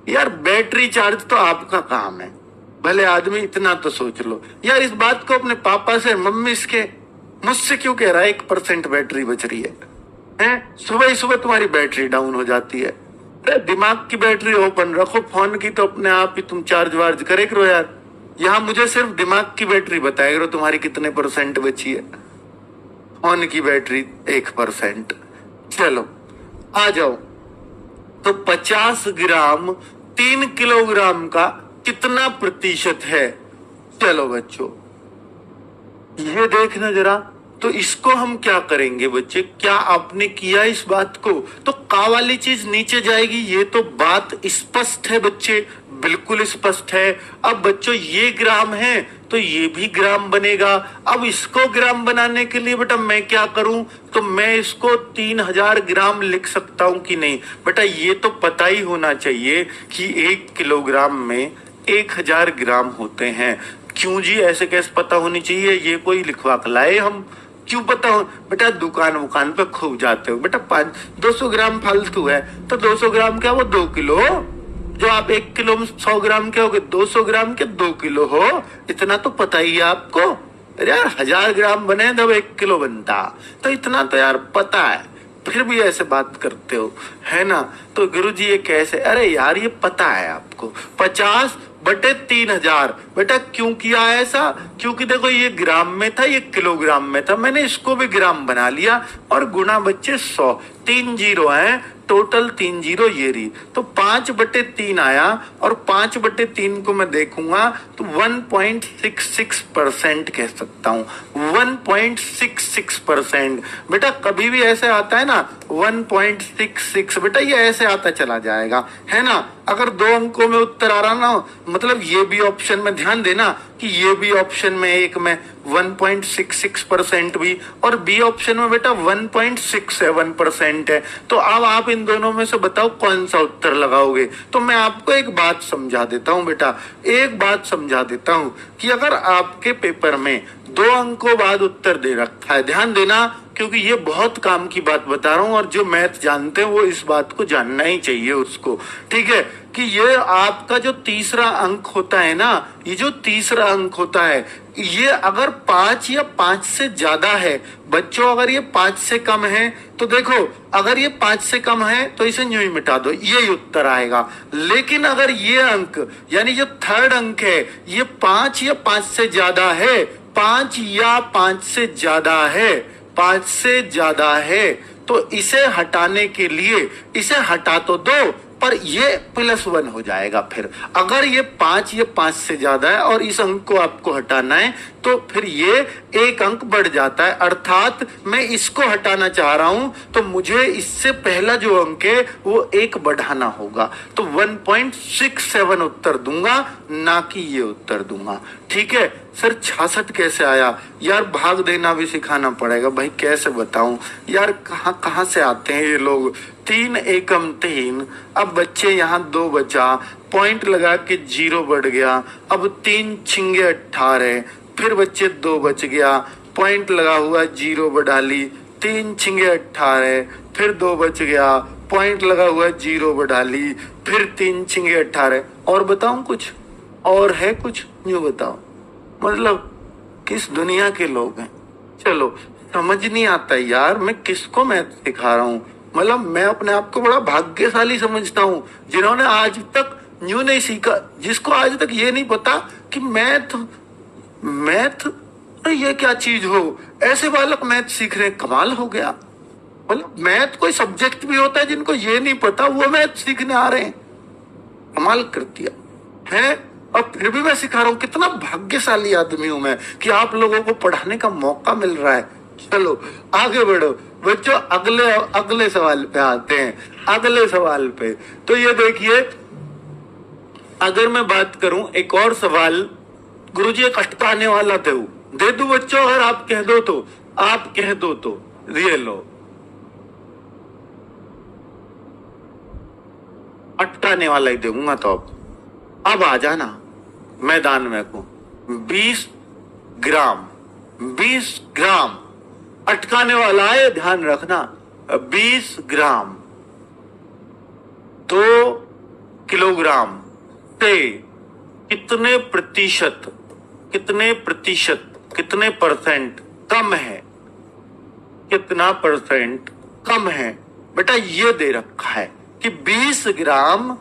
यार। बैटरी चार्ज तो आपका काम है, भले आदमी इतना तो सोच लो यार। इस बात को अपने पापा से, मम्मी से, मुझसे क्यों कह रहा है 1% बैटरी बच रही है? सुबह ही सुबह तुम्हारी बैटरी डाउन हो जाती है। अरे दिमाग की बैटरी ओपन रखो, फोन की तो अपने आप ही तुम चार्ज वार्ज करे करो यार। यहाँ मुझे सिर्फ दिमाग की बैटरी बताया करो तुम्हारी कितने % बची है, फोन की बैटरी 1%। चलो आ जाओ, तो 50 ग्राम 3 किलोग्राम का कितना प्रतिशत है? चलो बच्चों ये देखना जरा, तो इसको हम क्या करेंगे बच्चे? क्या आपने किया इस बात को? तो का वाली चीज नीचे जाएगी, ये तो बात स्पष्ट है बच्चे, बिल्कुल स्पष्ट है। अब बच्चों ये ग्राम है तो ये भी ग्राम बनेगा। अब इसको ग्राम बनाने के लिए बेटा मैं क्या करूं? तो मैं इसको 3000 ग्राम लिख सकता हूं कि नहीं? बेटा ये तो पता ही होना चाहिए कि 1 किलोग्राम में 1000 ग्राम होते हैं। क्यों जी, ऐसे कैसे पता होनी चाहिए? ये कोई लिखवा के लाए हम? क्यों पता हो? बेटा दुकान पे खूब जाते हो बेटा, 200 ग्राम फालतू है तो 200 ग्राम क्या वो 2 किलो? जो आप 1 किलो में 100 ग्राम क्या हो गए? 200 ग्राम के 2 किलो हो, इतना तो पता ही है आपको। अरे यार 1000 ग्राम बने तब 1 किलो बनता, तो इतना तो यार पता है, फिर भी ऐसे बात करते हो, है ना? तो गुरुजी ये कैसे? अरे यार ये पता है आपको, 50/3000। बेटा क्यों किया ऐसा? क्योंकि देखो ये ग्राम में था, ये किलोग्राम में था, मैंने इसको भी ग्राम बना लिया और गुना बच्चे 100, 3 जीरो है टोटल, 3 जीरो ये रही, तो 5/3 आया। और 5/3 को मैं देखूंगा तो 1.66% कह सकता हूं, 1.66%। बेटा कभी भी ऐसे आता है ना 1.66, बेटा ये ऐसे आता चला जाएगा, है ना? अगर 2 अंकों में उत्तर आ रहा ना, मतलब ये भी ऑप्शन में ध्यान देना कि ये भी ऑप्शन में, एक में 1.66% भी और बी ऑप्शन में बेटा 1.67% है। तो अब आप इन दोनों में से बताओ कौन सा उत्तर लगाओगे? तो मैं आपको एक बात समझा देता हूं बेटा, एक बात समझा देता हूं कि अगर आपके पेपर में 2 अंकों बाद उत्तर दे रखा है, ध्यान देना क्योंकि ये बहुत काम की बात बता रहा हूं और जो मैथ जानते हैं वो इस बात को जानना ही चाहिए उसको, ठीक है? कि ये आपका जो तीसरा अंक होता है ना, ये जो तीसरा अंक होता है ये अगर 5 या 5 से ज्यादा है बच्चों, अगर ये 5 से कम है तो देखो, अगर ये 5 से कम है तो इसे यूं ही मिटा दो, ये उत्तर आएगा। लेकिन अगर ये अंक यानी जो थर्ड अंक है ये 5 या 5 से ज्यादा है, 5 या 5 से ज्यादा है, 5 से ज्यादा है, तो इसे हटाने के लिए इसे हटा तो दो, पर ये +1 हो जाएगा। फिर अगर ये 5 या 5 से ज्यादा है और इस अंक को आपको हटाना है तो फिर ये एक अंक बढ़ जाता है, अर्थात मैं इसको हटाना चाह रहा हूं तो मुझे इससे पहला जो अंक है वो 1 बढ़ाना होगा। तो 1.67 उत्तर दूंगा, ना कि ये उत्तर दूंगा। ठीक है सर, 66 कैसे आया यार? भाग देना भी सिखाना पड़ेगा भाई, कैसे बताऊं यार, कहां कहां से आते हैं ये लोग। 3 एकम 3, अब बच्चे यहाँ 2 बचा, पॉइंट लगा के 0 बढ़ गया, अब 3 छिंगे 18, फिर बच्चे 2 बच गया, पॉइंट लगा हुआ 0 बढ़ा ली, 3 छिंगे 18, फिर 2 बच गया, पॉइंट लगा हुआ 0 बढ़ा ली, फिर 3 छिंगे 18। और बताऊं कुछ और है? कुछ यूं बताओ, मतलब किस दुनिया के लोग हैं? चलो समझ नहीं आता यार, मैं किसको मैथ सिखा रहा हूं। मतलब मैं अपने आप को बड़ा भाग्यशाली समझता हूं जिन्होंने आज तक न्यू नहीं सीखा, जिसको आज तक ये नहीं पता कि मैथ अरे ये क्या चीज हो। ऐसे बालक मैथ सीख रहे, कमाल हो गया। मतलब मैथ कोई सब्जेक्ट भी होता है जिनको ये नहीं पता, वो मैथ सीखने आ रहे हैं, कमाल कर दिया है। और फिर भी मैं सिखा रहा हूं, कितना भाग्यशाली आदमी हूं मैं कि आप लोगों को पढ़ाने का मौका मिल रहा है। चलो आगे बढ़ो बच्चों, अगले सवाल पे आते हैं, अगले सवाल पे। तो ये देखिए, अगर मैं बात करूं एक और सवाल, गुरुजी एक अटकाने वाला दे दो बच्चों, अगर आप कह दो तो, आप कह दो तो ये लो, अटकाने वाला ही दूंगा। तो अब आ जाना मैदान में को 20 ग्राम अटकाने वाला है, ध्यान रखना। 20 ग्राम 2 किलोग्राम से कितने परसेंट कम है? कितना परसेंट कम है बेटा? ये दे रखा है कि 20 ग्राम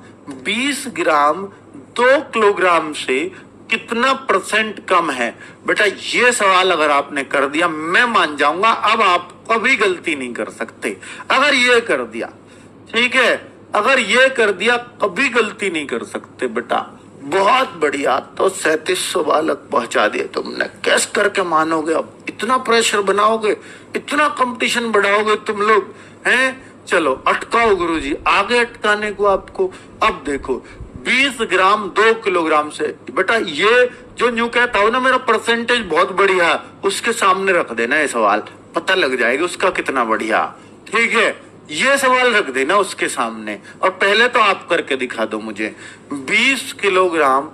2 किलोग्राम से कितना परसेंट कम है। बेटा ये सवाल अगर आपने कर दिया, मैं मान जाऊंगा अब आप कभी गलती नहीं कर सकते। अगर ये कर दिया, ठीक है, अगर ये कर दिया कभी गलती नहीं कर सकते बेटा। बहुत बढ़िया, तो 3700 बालक पहुंचा दिए तुमने। कैसे करके मानोगे? अब इतना प्रेशर बनाओगे, इतना कंपटीशन बढ़ाओगे तुम लोग हैं? चलो अटकाओ गुरुजी, आगे अटकाने को आपको। अब देखो 20 ग्राम 2 किलोग्राम से, बेटा ये जो न्यू कहता हो ना मेरा परसेंटेज बहुत बढ़िया, उसके सामने रख देना ये सवाल, पता लग जाएगा उसका कितना बढ़िया। ठीक है, ये सवाल रख देना उसके सामने, और पहले तो आप करके दिखा दो मुझे। 20 किलोग्राम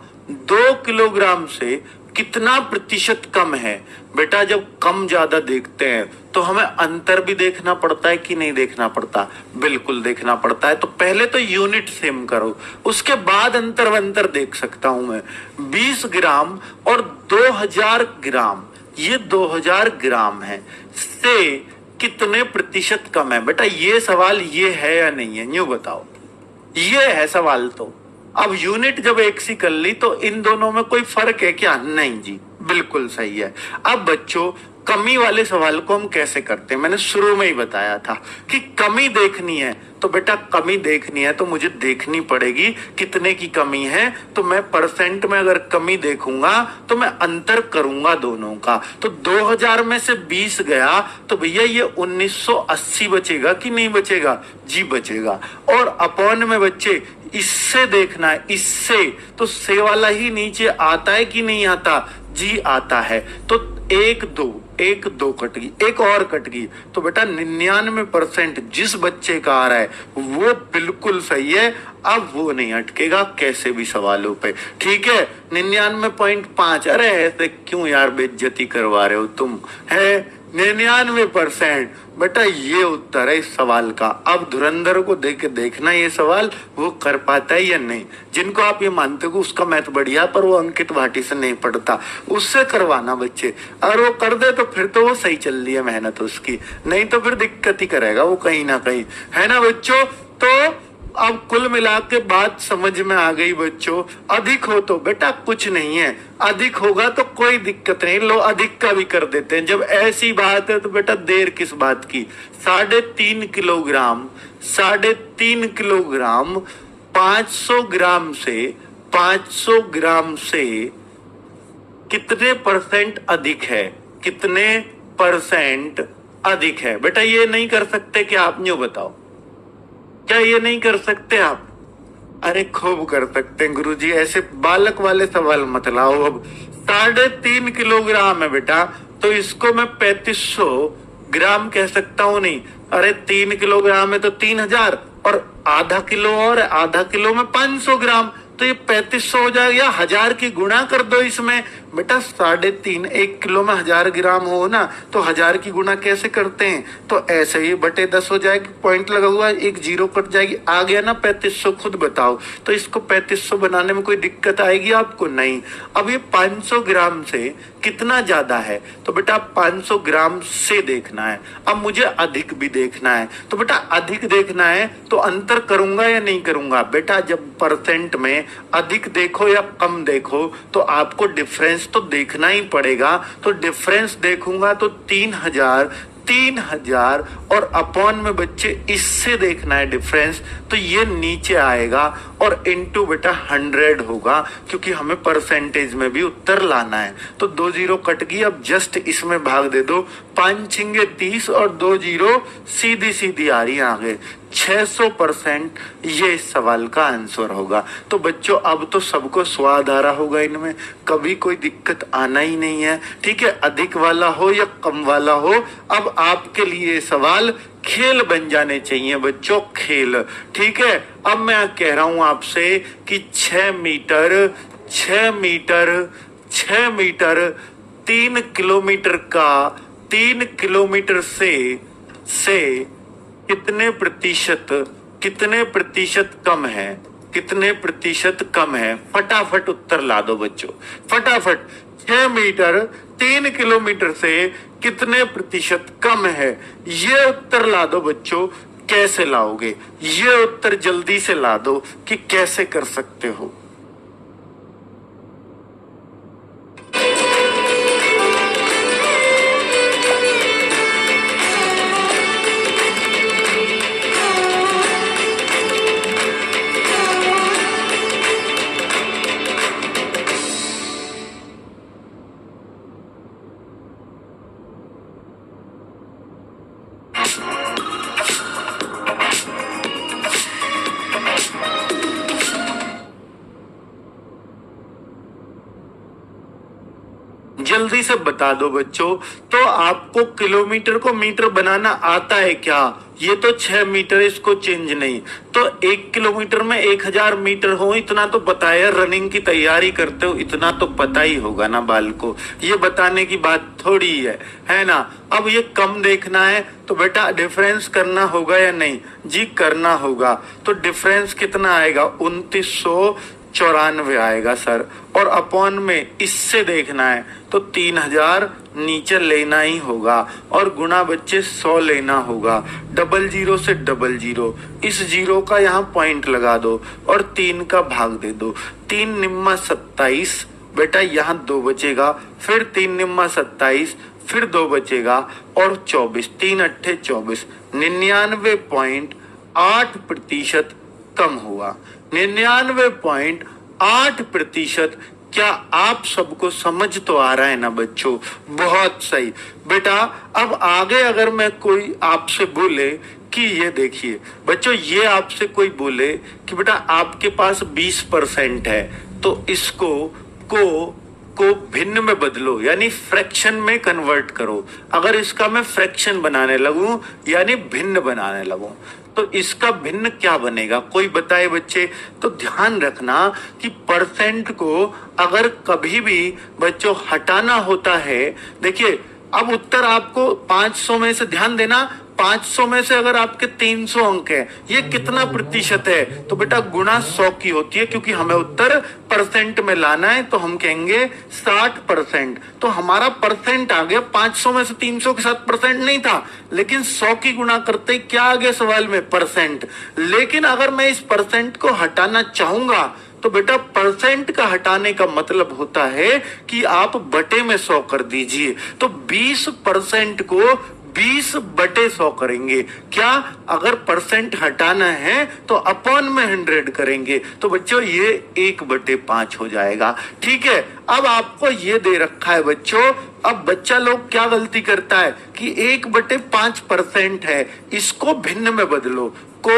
2 किलोग्राम से कितना प्रतिशत कम है? बेटा जब कम ज्यादा देखते हैं तो हमें अंतर भी देखना पड़ता है कि नहीं देखना पड़ता? बिल्कुल देखना पड़ता है। तो पहले तो यूनिट सेम करो, उसके बाद अंतर देख सकता हूं मैं। 20 ग्राम और 2000 ग्राम, ये 2000 ग्राम है, से कितने प्रतिशत कम है? बेटा ये सवाल ये है या नहीं है, यूं बताओ। ये है सवाल। तो अब यूनिट जब एक सी कर ली तो इन दोनों में कोई फर्क है क्या? नहीं जी, बिल्कुल सही है। अब बच्चों कमी वाले सवाल को हम कैसे करते हैं? मैंने शुरू में ही बताया था कि कमी देखनी है, तो बेटा कमी देखनी है तो मुझे देखनी पड़ेगी कितने की कमी है। तो मैं परसेंट में अगर कमी देखूंगा तो मैं अंतर करूंगा दोनों का। तो 2000 में से 20 गया तो भैया ये 1980 बचेगा कि नहीं बचेगा? जी बचेगा। और अपॉन में बच्चे इससे देखना है, इससे तो से वाला ही नीचे आता है कि नहीं आता? जी आता है। तो 1 2 कट गई, एक और कट गई, तो बेटा 99% जिस बच्चे का आ रहा है वो बिल्कुल सही है। अब वो नहीं अटकेगा कैसे भी सवालों पे। ठीक है, 99.5। अरे ऐसे क्यों यार बेइज्जती करवा रहे हो तुम? है 99%। बेटा ये उत्तर है इस सवाल का। अब धुरंधर को देख के देखना ये सवाल वो कर पाता है या नहीं। जिनको आप ये मानते हो उसका मैथ बढ़िया, पर वो अंकित भाटी से नहीं पढ़ता, उससे करवाना बच्चे। अगर वो कर दे तो फिर तो वो सही चल रही है मेहनत उसकी, नहीं तो फिर दिक्कत ही करेगा वो कहीं ना कहीं, है ना बच्चों। तो अब कुल मिला के बात समझ में आ गई बच्चों। अधिक हो तो बेटा कुछ नहीं है, अधिक होगा तो कोई दिक्कत नहीं, लो अधिक का भी कर देते हैं। जब ऐसी बात है तो बेटा देर किस बात की। 3.5 किलोग्राम 3.5 किलोग्राम 500 ग्राम से कितने परसेंट अधिक है, कितने परसेंट अधिक है। बेटा ये नहीं कर सकते कि आप न्यू बताओ, क्या ये नहीं कर सकते आप? अरे खूब कर सकते हैं गुरुजी, ऐसे बालक वाले सवाल मत लाओ। अब 3.5 किलोग्राम है बेटा, तो इसको मैं 3500 ग्राम कह सकता हूं नहीं। अरे 3 किलोग्राम है तो 3000, और आधा किलो और आधा किलो में 500 ग्राम, तो ये 3500 हो जाएगा। या 1000 की गुणा कर दो इसमें। बेटा 3.5 1 किलो में 1000 ग्राम हो ना, तो 1000 की गुणा कैसे करते हैं? तो ऐसे ही बटे 10 हो जाएगी, पॉइंट लगा हुआ, एक जीरो कट जाएगी, आ गया ना 3500। खुद बताओ तो इसको 3500 बनाने में कोई दिक्कत आएगी आपको? नहीं। अब ये 500 ग्राम से कितना ज्यादा है, तो बेटा 500 ग्राम से देखना है। अब मुझे अधिक भी देखना है, तो बेटा अधिक देखना है तो अंतर करूंगा या नहीं करूंगा? बेटा जब परसेंट में अधिक देखो या कम देखो तो आपको डिफरेंस तो देखना ही पड़ेगा। तो डिफरेंस देखूंगा तो 3000 और अपॉन में बच्चे इससे देखना है डिफरेंस, तो ये नीचे आएगा और इनटू बेटा 100 होगा, क्योंकि हमें परसेंटेज में भी उत्तर लाना है। तो 2 जीरो कट गई, अब जस्ट इसमें भाग दे दो, 5 छिंगे 30 और 2 जीरो सीधी सीधी आ रही आगे। 600% ये इस सवाल का आंसर होगा। तो बच्चों अब तो सबको स्वाद आ रहा होगा, इनमें कभी कोई दिक्कत आना ही नहीं है। ठीक है, अधिक वाला हो या कम वाला हो, अब आपके लिए सवाल खेल बन जाने चाहिए बच्चों, खेल। ठीक है, अब मैं कह रहा हूं आपसे कि 6 मीटर 3 किलोमीटर से कितने प्रतिशत कम है, कितने प्रतिशत कम है? फटाफट उत्तर ला दो बच्चों, फटाफट। 6 मीटर 3 किलोमीटर से कितने प्रतिशत कम है, ये उत्तर ला दो बच्चों। कैसे लाओगे ये उत्तर? जल्दी से ला दो कि कैसे कर सकते हो। जल्दी से बता दो बच्चों। तो आपको किलोमीटर को मीटर बनाना आता है क्या? ये तो 6 मीटर, इसको चेंज नहीं। तो 1 किलोमीटर में 1000 मीटर हो, इतना तो पता है। रनिंग की तैयारी करते हो, इतना तो पता ही होगा ना बाल को, ये बताने की बात थोड़ी है ना। अब ये कम देखना है तो बेटा डिफरेंस करना होगा या नहीं? जी करना होगा। तो डिफरेंस कितना आएगा? 2994 आएगा सर। और अपॉन में इससे देखना है तो 3000 नीचे लेना ही होगा, और गुना बच्चे 100 लेना होगा। 00 से 00, इस जीरो का यहाँ पॉइंट लगा दो और 3 का भाग दे दो। 3 निम्मा 27, बेटा यहाँ 2 बचेगा, फिर 3 निम्मा 27, फिर 2 बचेगा और 24, 3 अट्ठे 24। 99.8% कम हुआ। 99.8%। क्या आप सबको समझ तो आ रहा है ना बच्चों? बहुत सही बेटा। अब आगे अगर मैं कोई आपसे बोले कि ये देखिए बच्चों, ये आपसे कोई बोले कि बेटा आपके पास 20% है, तो इसको को भिन्न में बदलो, यानी फ्रैक्शन में कन्वर्ट करो। अगर इसका मैं फ्रैक्शन बनाने लगूं यानी भिन्न बनाने लगूं, तो इसका भिन्न क्या बनेगा? कोई बताए बच्चे? तो ध्यान रखना कि परसेंट को अगर कभी भी बच्चों हटाना होता है, देखिए अब उत्तर आपको 500 में से, ध्यान देना, 500 में से अगर आपके 300 अंक है, ये कितना प्रतिशत है? तो बेटा गुणा 100 की होती है, क्योंकि हमें उत्तर परसेंट में लाना है, तो हम कहेंगे 60%। तो हमारा परसेंट आ गया, 500 में से 300 के साथ परसेंट नहीं था, लेकिन 100 की गुणा करते ही क्या आ गया सवाल में? परसेंट। लेकिन अगर मैं इस परसेंट को हटाना चाहूंगा तो बेटा परसेंट का हटाने का मतलब होता है कि आप बटे में 100 कर दीजिए। तो 20% को 20/100 करेंगे। क्या? अगर परसेंट हटाना है तो अपॉन में 100 करेंगे। तो बच्चों ये 1/5 हो जाएगा। ठीक है, अब आपको ये दे रखा है बच्चों। अब बच्चा लोग क्या गलती करता है कि 1/5% है, इसको भिन्न में बदलो, को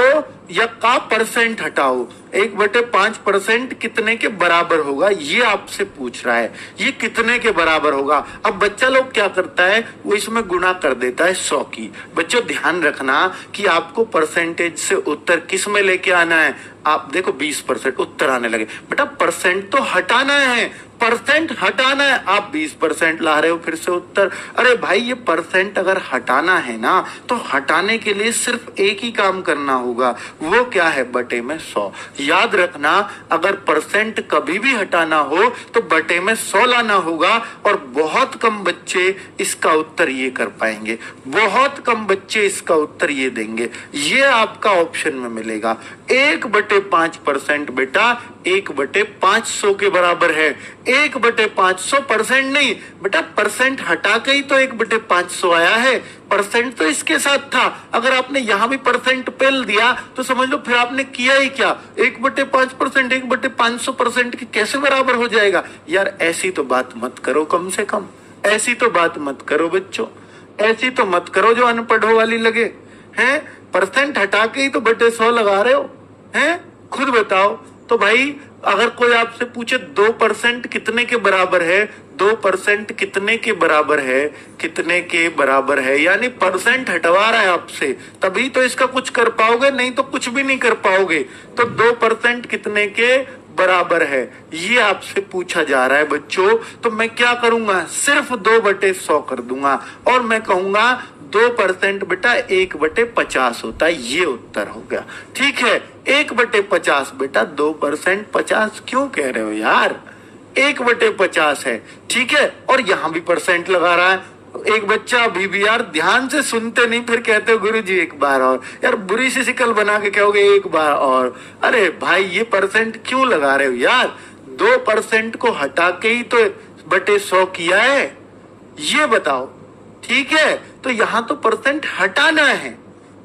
या का परसेंट हटाओ। 1/5% कितने के बराबर होगा, ये आपसे पूछ रहा है, ये कितने के बराबर होगा। अब बच्चा लोग क्या करता है, वो इसमें गुणा कर देता है 100 की। बच्चों ध्यान रखना कि आपको परसेंटेज से उत्तर किस में लेके आना है। आप देखो 20% उत्तर आने लगे, बेटा परसेंट तो हटाना है, परसेंट हटाना है, आप 20% ला रहे हो फिर से उत्तर। अरे भाई ये परसेंट अगर हटाना है ना, तो हटाने के लिए सिर्फ एक ही काम करना होगा, वो क्या है? बटे में 100। याद रखना, अगर परसेंट कभी भी हटाना हो तो बटे में 100 लाना होगा। और बहुत कम बच्चे इसका उत्तर ये कर पाएंगे, बहुत कम बच्चे इसका उत्तर ये देंगे। ये आपका ऑप्शन में मिलेगा। 1/5% बेटा 1/500 के बराबर है। 1/500% नहीं बेटा, परसेंट हटा के ही तो 1/500 आया है, परसेंट तो इसके साथ था। अगर आपने यहां भी परसेंट पेल दिया तो समझ लो फिर आपने किया ही क्या? 1/5% 1/500% के कैसे बराबर हो जाएगा? यार ऐसी तो बात मत करो, कम से कम ऐसी तो बात मत करो बच्चों, ऐसी तो मत करो जो अनपढ़ों वाली लगे हैं। परसेंट हटा के ही तो बटे 100 लगा रहे हो हैं, खुद बताओ। तो भाई अगर कोई आपसे पूछे 2% कितने के बराबर है, 2% कितने के बराबर है, कितने के बराबर है, यानी परसेंट हटवा रहा है आपसे, तभी तो इसका कुछ कर पाओगे, नहीं तो कुछ भी नहीं कर पाओगे। तो 2% कितने के बराबर है, ये आपसे पूछा जा रहा है बच्चों। तो मैं क्या करूंगा, सिर्फ 2/100 कर दूंगा और मैं कहूंगा 2% बेटा 1/50 होता है। ये उत्तर हो गया। ठीक है, 1/50 बेटा 2% 50 क्यों कह रहे हो यार, 1/50 है। ठीक है, और यहां भी परसेंट लगा रहा है। एक बच्चा अभी भी यार ध्यान से सुनते नहीं, फिर कहते हो गुरुजी एक बार और। यार बुरी सी शिकल बना के कहोगे एक बार और। अरे भाई ये परसेंट क्यों लगा रहे हो यार, 2% को हटा के ही तो बटे 100 किया है, ये बताओ। ठीक है, तो यहां तो परसेंट हटाना है।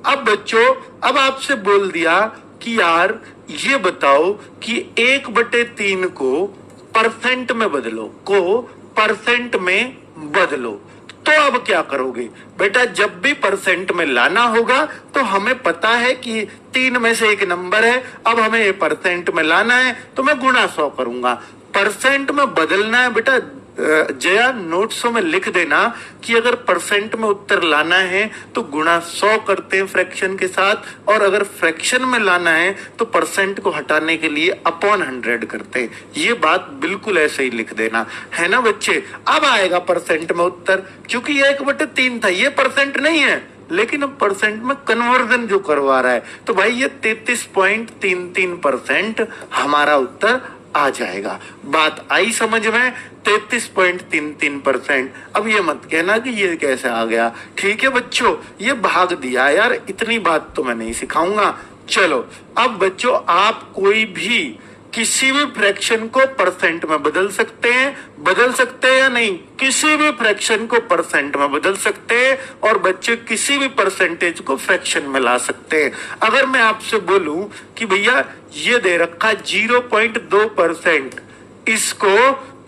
अब बच्चों, अब आपसे बोल दिया कि यार ये बताओ कि 1/3 को परसेंट में बदलो, को परसेंट में बदलो। तो अब क्या करोगे बेटा, जब भी परसेंट में लाना होगा तो हमें पता है कि 3 में से एक नंबर है, अब हमें परसेंट में लाना है तो मैं गुणा 100 करूंगा। परसेंट में बदलना है बेटा, जया नोट्सों में लिख देना कि अगर परसेंट में उत्तर लाना है तो गुणा 100 करते हैं फ्रैक्शन के साथ, और अगर फ्रैक्शन में लाना है तो परसेंट को हटाने के लिए अपॉन 100 करते हैं। ये बात बिल्कुल ऐसे ही लिख देना है ना बच्चे। अब आएगा परसेंट में उत्तर, क्योंकि ये 1/3 था, ये परसेंट नहीं है, लेकिन अब परसेंट में कन्वर्जन जो करवा रहा है, तो भाई ये 33.33% हमारा उत्तर आ जाएगा। बात आई समझ में, 33.33%। अब ये मत कहना कि ये कैसे आ गया। ठीक है बच्चों, ये भाग दिया यार, इतनी बात तो मैं नहीं सिखाऊंगा। चलो अब बच्चों, आप कोई भी किसी भी फ्रैक्शन को परसेंट में बदल सकते हैं, बदल सकते हैं या नहीं, किसी भी फ्रैक्शन को परसेंट में बदल सकते हैं, और बच्चे किसी भी परसेंटेज को फ्रैक्शन में ला सकते हैं। अगर मैं आपसे बोलूं कि भैया ये दे रखा 0.2%,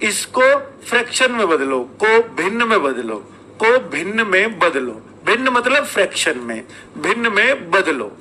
इसको फ्रैक्शन में बदलो, को भिन्न में बदलो, को भिन्न में बदलो, भिन्न मतलब फ्रैक्शन में, भिन्न में बदलो।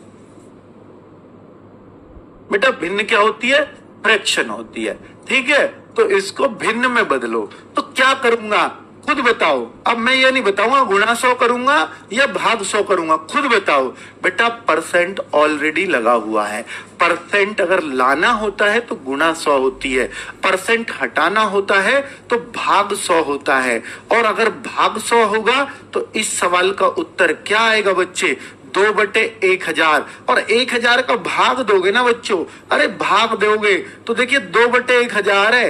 बेटा भिन्न क्या होती है, फ्रैक्शन होती है। ठीक है, तो इसको भिन्न में बदलो। तो क्या करूंगा, खुद बताओ। अब मैं ये नहीं बताऊंगा गुणा 100 करूंगा या भाग 100 करूंगा, खुद बताओ। बेटा परसेंट ऑलरेडी लगा हुआ है। परसेंट अगर लाना होता है तो गुणा 100 होती है, परसेंट हटाना होता है तो भाग 100 होता है। और अगर भाग 100 होगा तो इस सवाल का उत्तर क्या आएगा बच्चे? 2/1000। और 1000 का भाग दोगे ना बच्चों, अरे भाग दोगे तो देखिए 2/1000 है,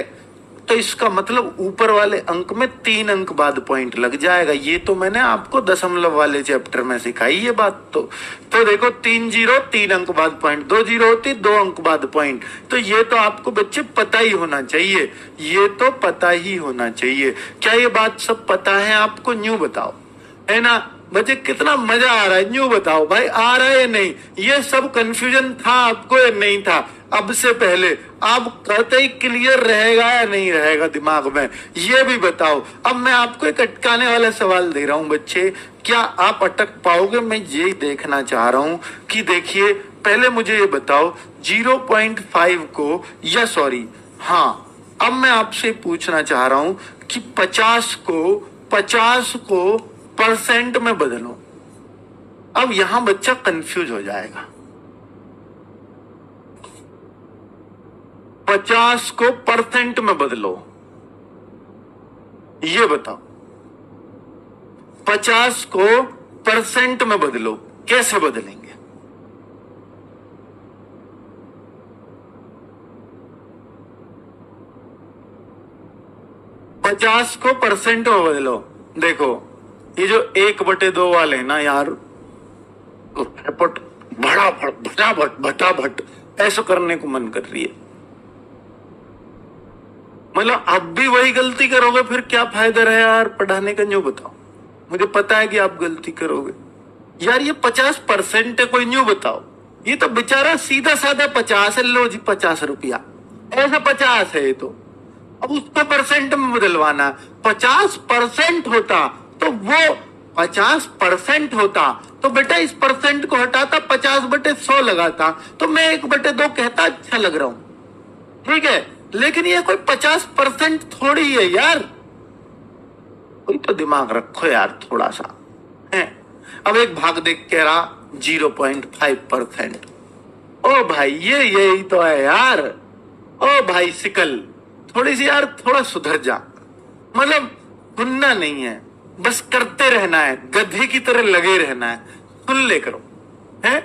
तो इसका मतलब ऊपर वाले अंक में 3 अंक बाद पॉइंट लग जाएगा। ये तो मैंने आपको दशमलव वाले चैप्टर में सिखाई ये बात। तो देखो 3 0 3 अंक बाद पॉइंट, 2 0 होती 2 अंक बाद पॉइंट। तो ये तो आपको बच्चे पता ही होना चाहिए, ये तो पता ही होना चाहिए। क्या ये बात सब पता है आपको? न्यू बताओ, है ना बच्चे? कितना मजा आ रहा है? न्यू बताओ भाई, आ रहा है या नहीं? ये सब कंफ्यूजन था आपको या नहीं था? अब से पहले आप कहते ही क्लियर रहेगा या नहीं रहेगा दिमाग में, ये भी बताओ। अब मैं आपको एक अटकाने वाला सवाल दे रहा हूं बच्चे, क्या आप अटक पाओगे? मैं ये देखना चाह रहा हूं कि देखिए पहले मुझे ये बताओ 0.5 को, या सॉरी हाँ, अब मैं आपसे पूछना चाह रहा हूं कि 50 को परसेंट में बदलो। अब यहां बच्चा कंफ्यूज हो जाएगा। 50 को परसेंट में बदलो, ये बताओ। 50 को परसेंट में बदलो, कैसे बदलेंगे? पचास को परसेंट में बदलो। देखो ये जो 1/2 वाले ना यार, भटाभट ऐसा करने को मन कर रही है। मतलब अब भी वही गलती करोगे फिर क्या फायदा रहे यार पढ़ाने का? न्यू बताओ, मुझे पता है कि आप गलती करोगे यार। ये 50% है, कोई न्यू बताओ। ये तो बेचारा सीधा साधा 50 है, लो जी 50 रुपया, ऐसा 50 है ये तो। अब उसको परसेंट में बदलवाना, 50% होता तो वो 50% होता तो बेटा इस परसेंट को हटाता, 50/100 लगाता, तो मैं 1/2 कहता, अच्छा लग रहा हूं, ठीक है। लेकिन ये कोई 50% थोड़ी है यार, कोई तो दिमाग रखो यार थोड़ा सा है। अब एक भाग देख कह रहा 0.5%। ओ भाई ये यही तो है यार। ओ भाई सिकल, थोड़ी सी यार थोड़ा सुधर जा। मतलब सुनना नहीं है, बस करते रहना है, गधे की तरह लगे रहना है। सुन ले करो है।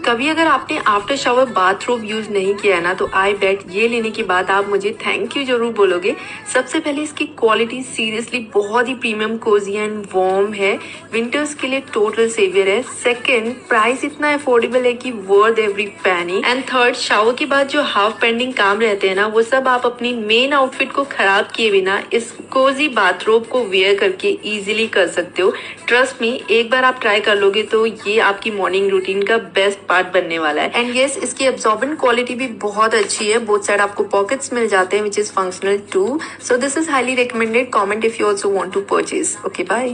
कभी अगर आपने आफ्टर शावर बाथरोब यूज नहीं किया है ना, तो आई बेट ये लेने के बाद आप मुझे थैंक यू जरूर बोलोगे। सबसे पहले इसकी क्वालिटी सीरियसली बहुत ही प्रीमियम, कोजी एंड वार्म है। विंटर्स के लिए टोटल सेवियर है। सेकंड, प्राइस इतना अफोर्डेबल है कि वर्थ एवरी पैनी। एंड थर्ड, शावर के बाद जो हाफ पेंडिंग काम रहते हैं ना, वो सब आप अपनी मेन आउटफिट को खराब किए बिना इस कोजी बाथरोब को वेयर करके इजीली कर सकते हो। ट्रस्ट मी, एक बार आप ट्राई कर लोगे तो ये आपकी मॉर्निंग रूटीन का बेस्ट पार्ट बनने वाला है। एंड यस, इसकी एब्जॉर्बेंट क्वालिटी भी बहुत अच्छी है। बोथ साइड आपको पॉकेट्स मिल जाते हैं, which is functional too. So this is highly recommended. Comment if you also want to purchase. Okay, bye.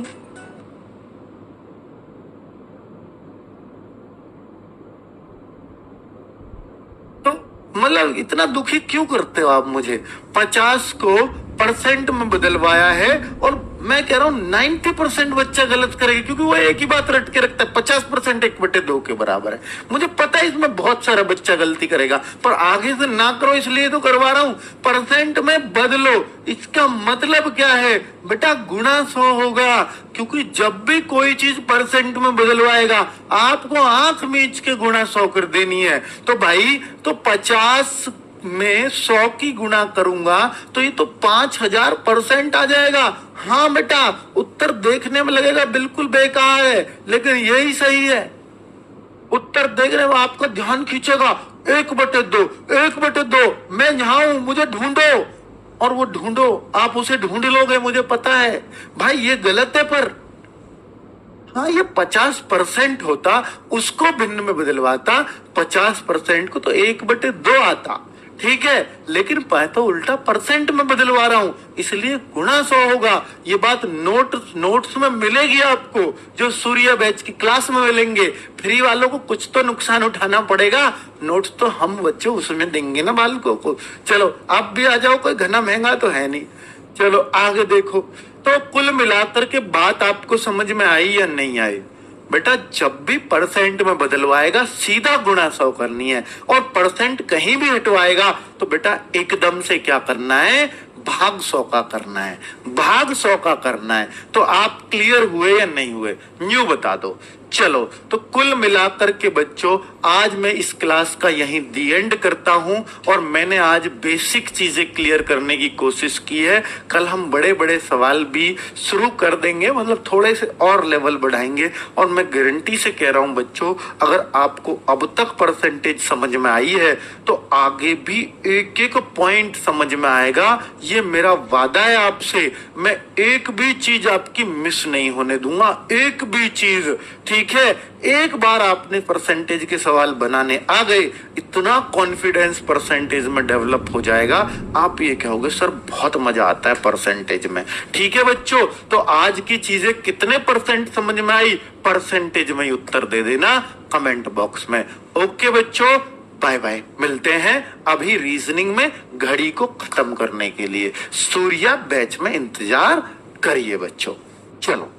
तो मतलब इतना दुखी क्यों करते हो आप मुझे? 50 को परसेंट में बदलवाया है और मैं कह रहा हूं 90% बच्चा गलत करेगा, क्योंकि वो एक ही बात रट के रखता है, 50% 1/2 के बराबर है। मुझे पता है इसमें बहुत सारा बच्चा गलती करेगा, पर आगे से ना करो इसलिए तो करवा रहा हूं। परसेंट में बदलो, इसका मतलब क्या है बेटा? गुणा 100 होगा, क्योंकि जब भी कोई चीज परसेंट में बदलवाएगा आपको आंख मीच के गुणा 100 कर देनी है। तो भाई तो 50 में 100 की गुणा करूंगा तो ये तो 5000% आ जाएगा। हाँ बेटा, उत्तर देखने में लगेगा बिल्कुल बेकार है, लेकिन यही सही है। उत्तर देखने में आपका ध्यान खींचेगा। 1/2 मैं यहाँ हूं, मुझे ढूंढो। और वो ढूंढो, आप उसे ढूंढ लोगे, मुझे पता है भाई ये गलत है, पर हाँ ये 50% होता, उसको भिन्न में बदलवाता, 50% को तो 1/2 आता, ठीक है, लेकिन मैं तो उल्टा परसेंट में बदलवा रहा हूं, इसलिए गुणा 100 होगा। ये बात नोट्स में मिलेगी आपको, जो सूर्य बैच की क्लास में मिलेंगे। फ्री वालों को कुछ तो नुकसान उठाना पड़ेगा, नोट्स तो हम बच्चों उसमें देंगे ना बालकों को। चलो आप भी आ जाओ, कोई घना महंगा तो है नहीं। चलो आगे देखो, तो कुल मिलाकर के बात आपको समझ में आई या नहीं आई? बेटा जब भी परसेंट में बदलवाएगा सीधा गुणा 100 करनी है, और परसेंट कहीं भी हटवाएगा तो बेटा एकदम से क्या करना है, भाग 100 का करना है, भाग 100 का करना है। तो आप क्लियर हुए या नहीं हुए, न्यू बता दो। चलो तो कुल मिलाकर के बच्चों आज मैं इस क्लास का यहीं दी एंड करता हूं, और मैंने आज बेसिक चीजें क्लियर करने की कोशिश की है। कल हम बड़े बड़े सवाल भी शुरू कर देंगे, मतलब थोड़े से और लेवल बढ़ाएंगे। और मैं गारंटी से कह रहा हूं बच्चों, अगर आपको अब तक परसेंटेज समझ में आई है तो आगे भी एक एक पॉइंट समझ में आएगा। ये मेरा वादा है आपसे, मैं एक भी चीज आपकी मिस नहीं होने दूंगा, एक भी चीज, ठीक है। एक बार आपने परसेंटेज के सवाल बनाने आ गए, इतना कॉन्फिडेंस परसेंटेज में डेवलप हो जाएगा, आप ये कहोगे सर बहुत मजा आता है परसेंटेज में। ठीक है बच्चों, तो आज की चीजें कितने परसेंट समझ में आई, परसेंटेज में ही उत्तर दे देना कमेंट बॉक्स में। ओके बच्चों, बाय बाय, मिलते हैं अभी रीजनिंग में घड़ी को खत्म करने के लिए। सूर्या बैच में इंतजार करिए बच्चों। चलो।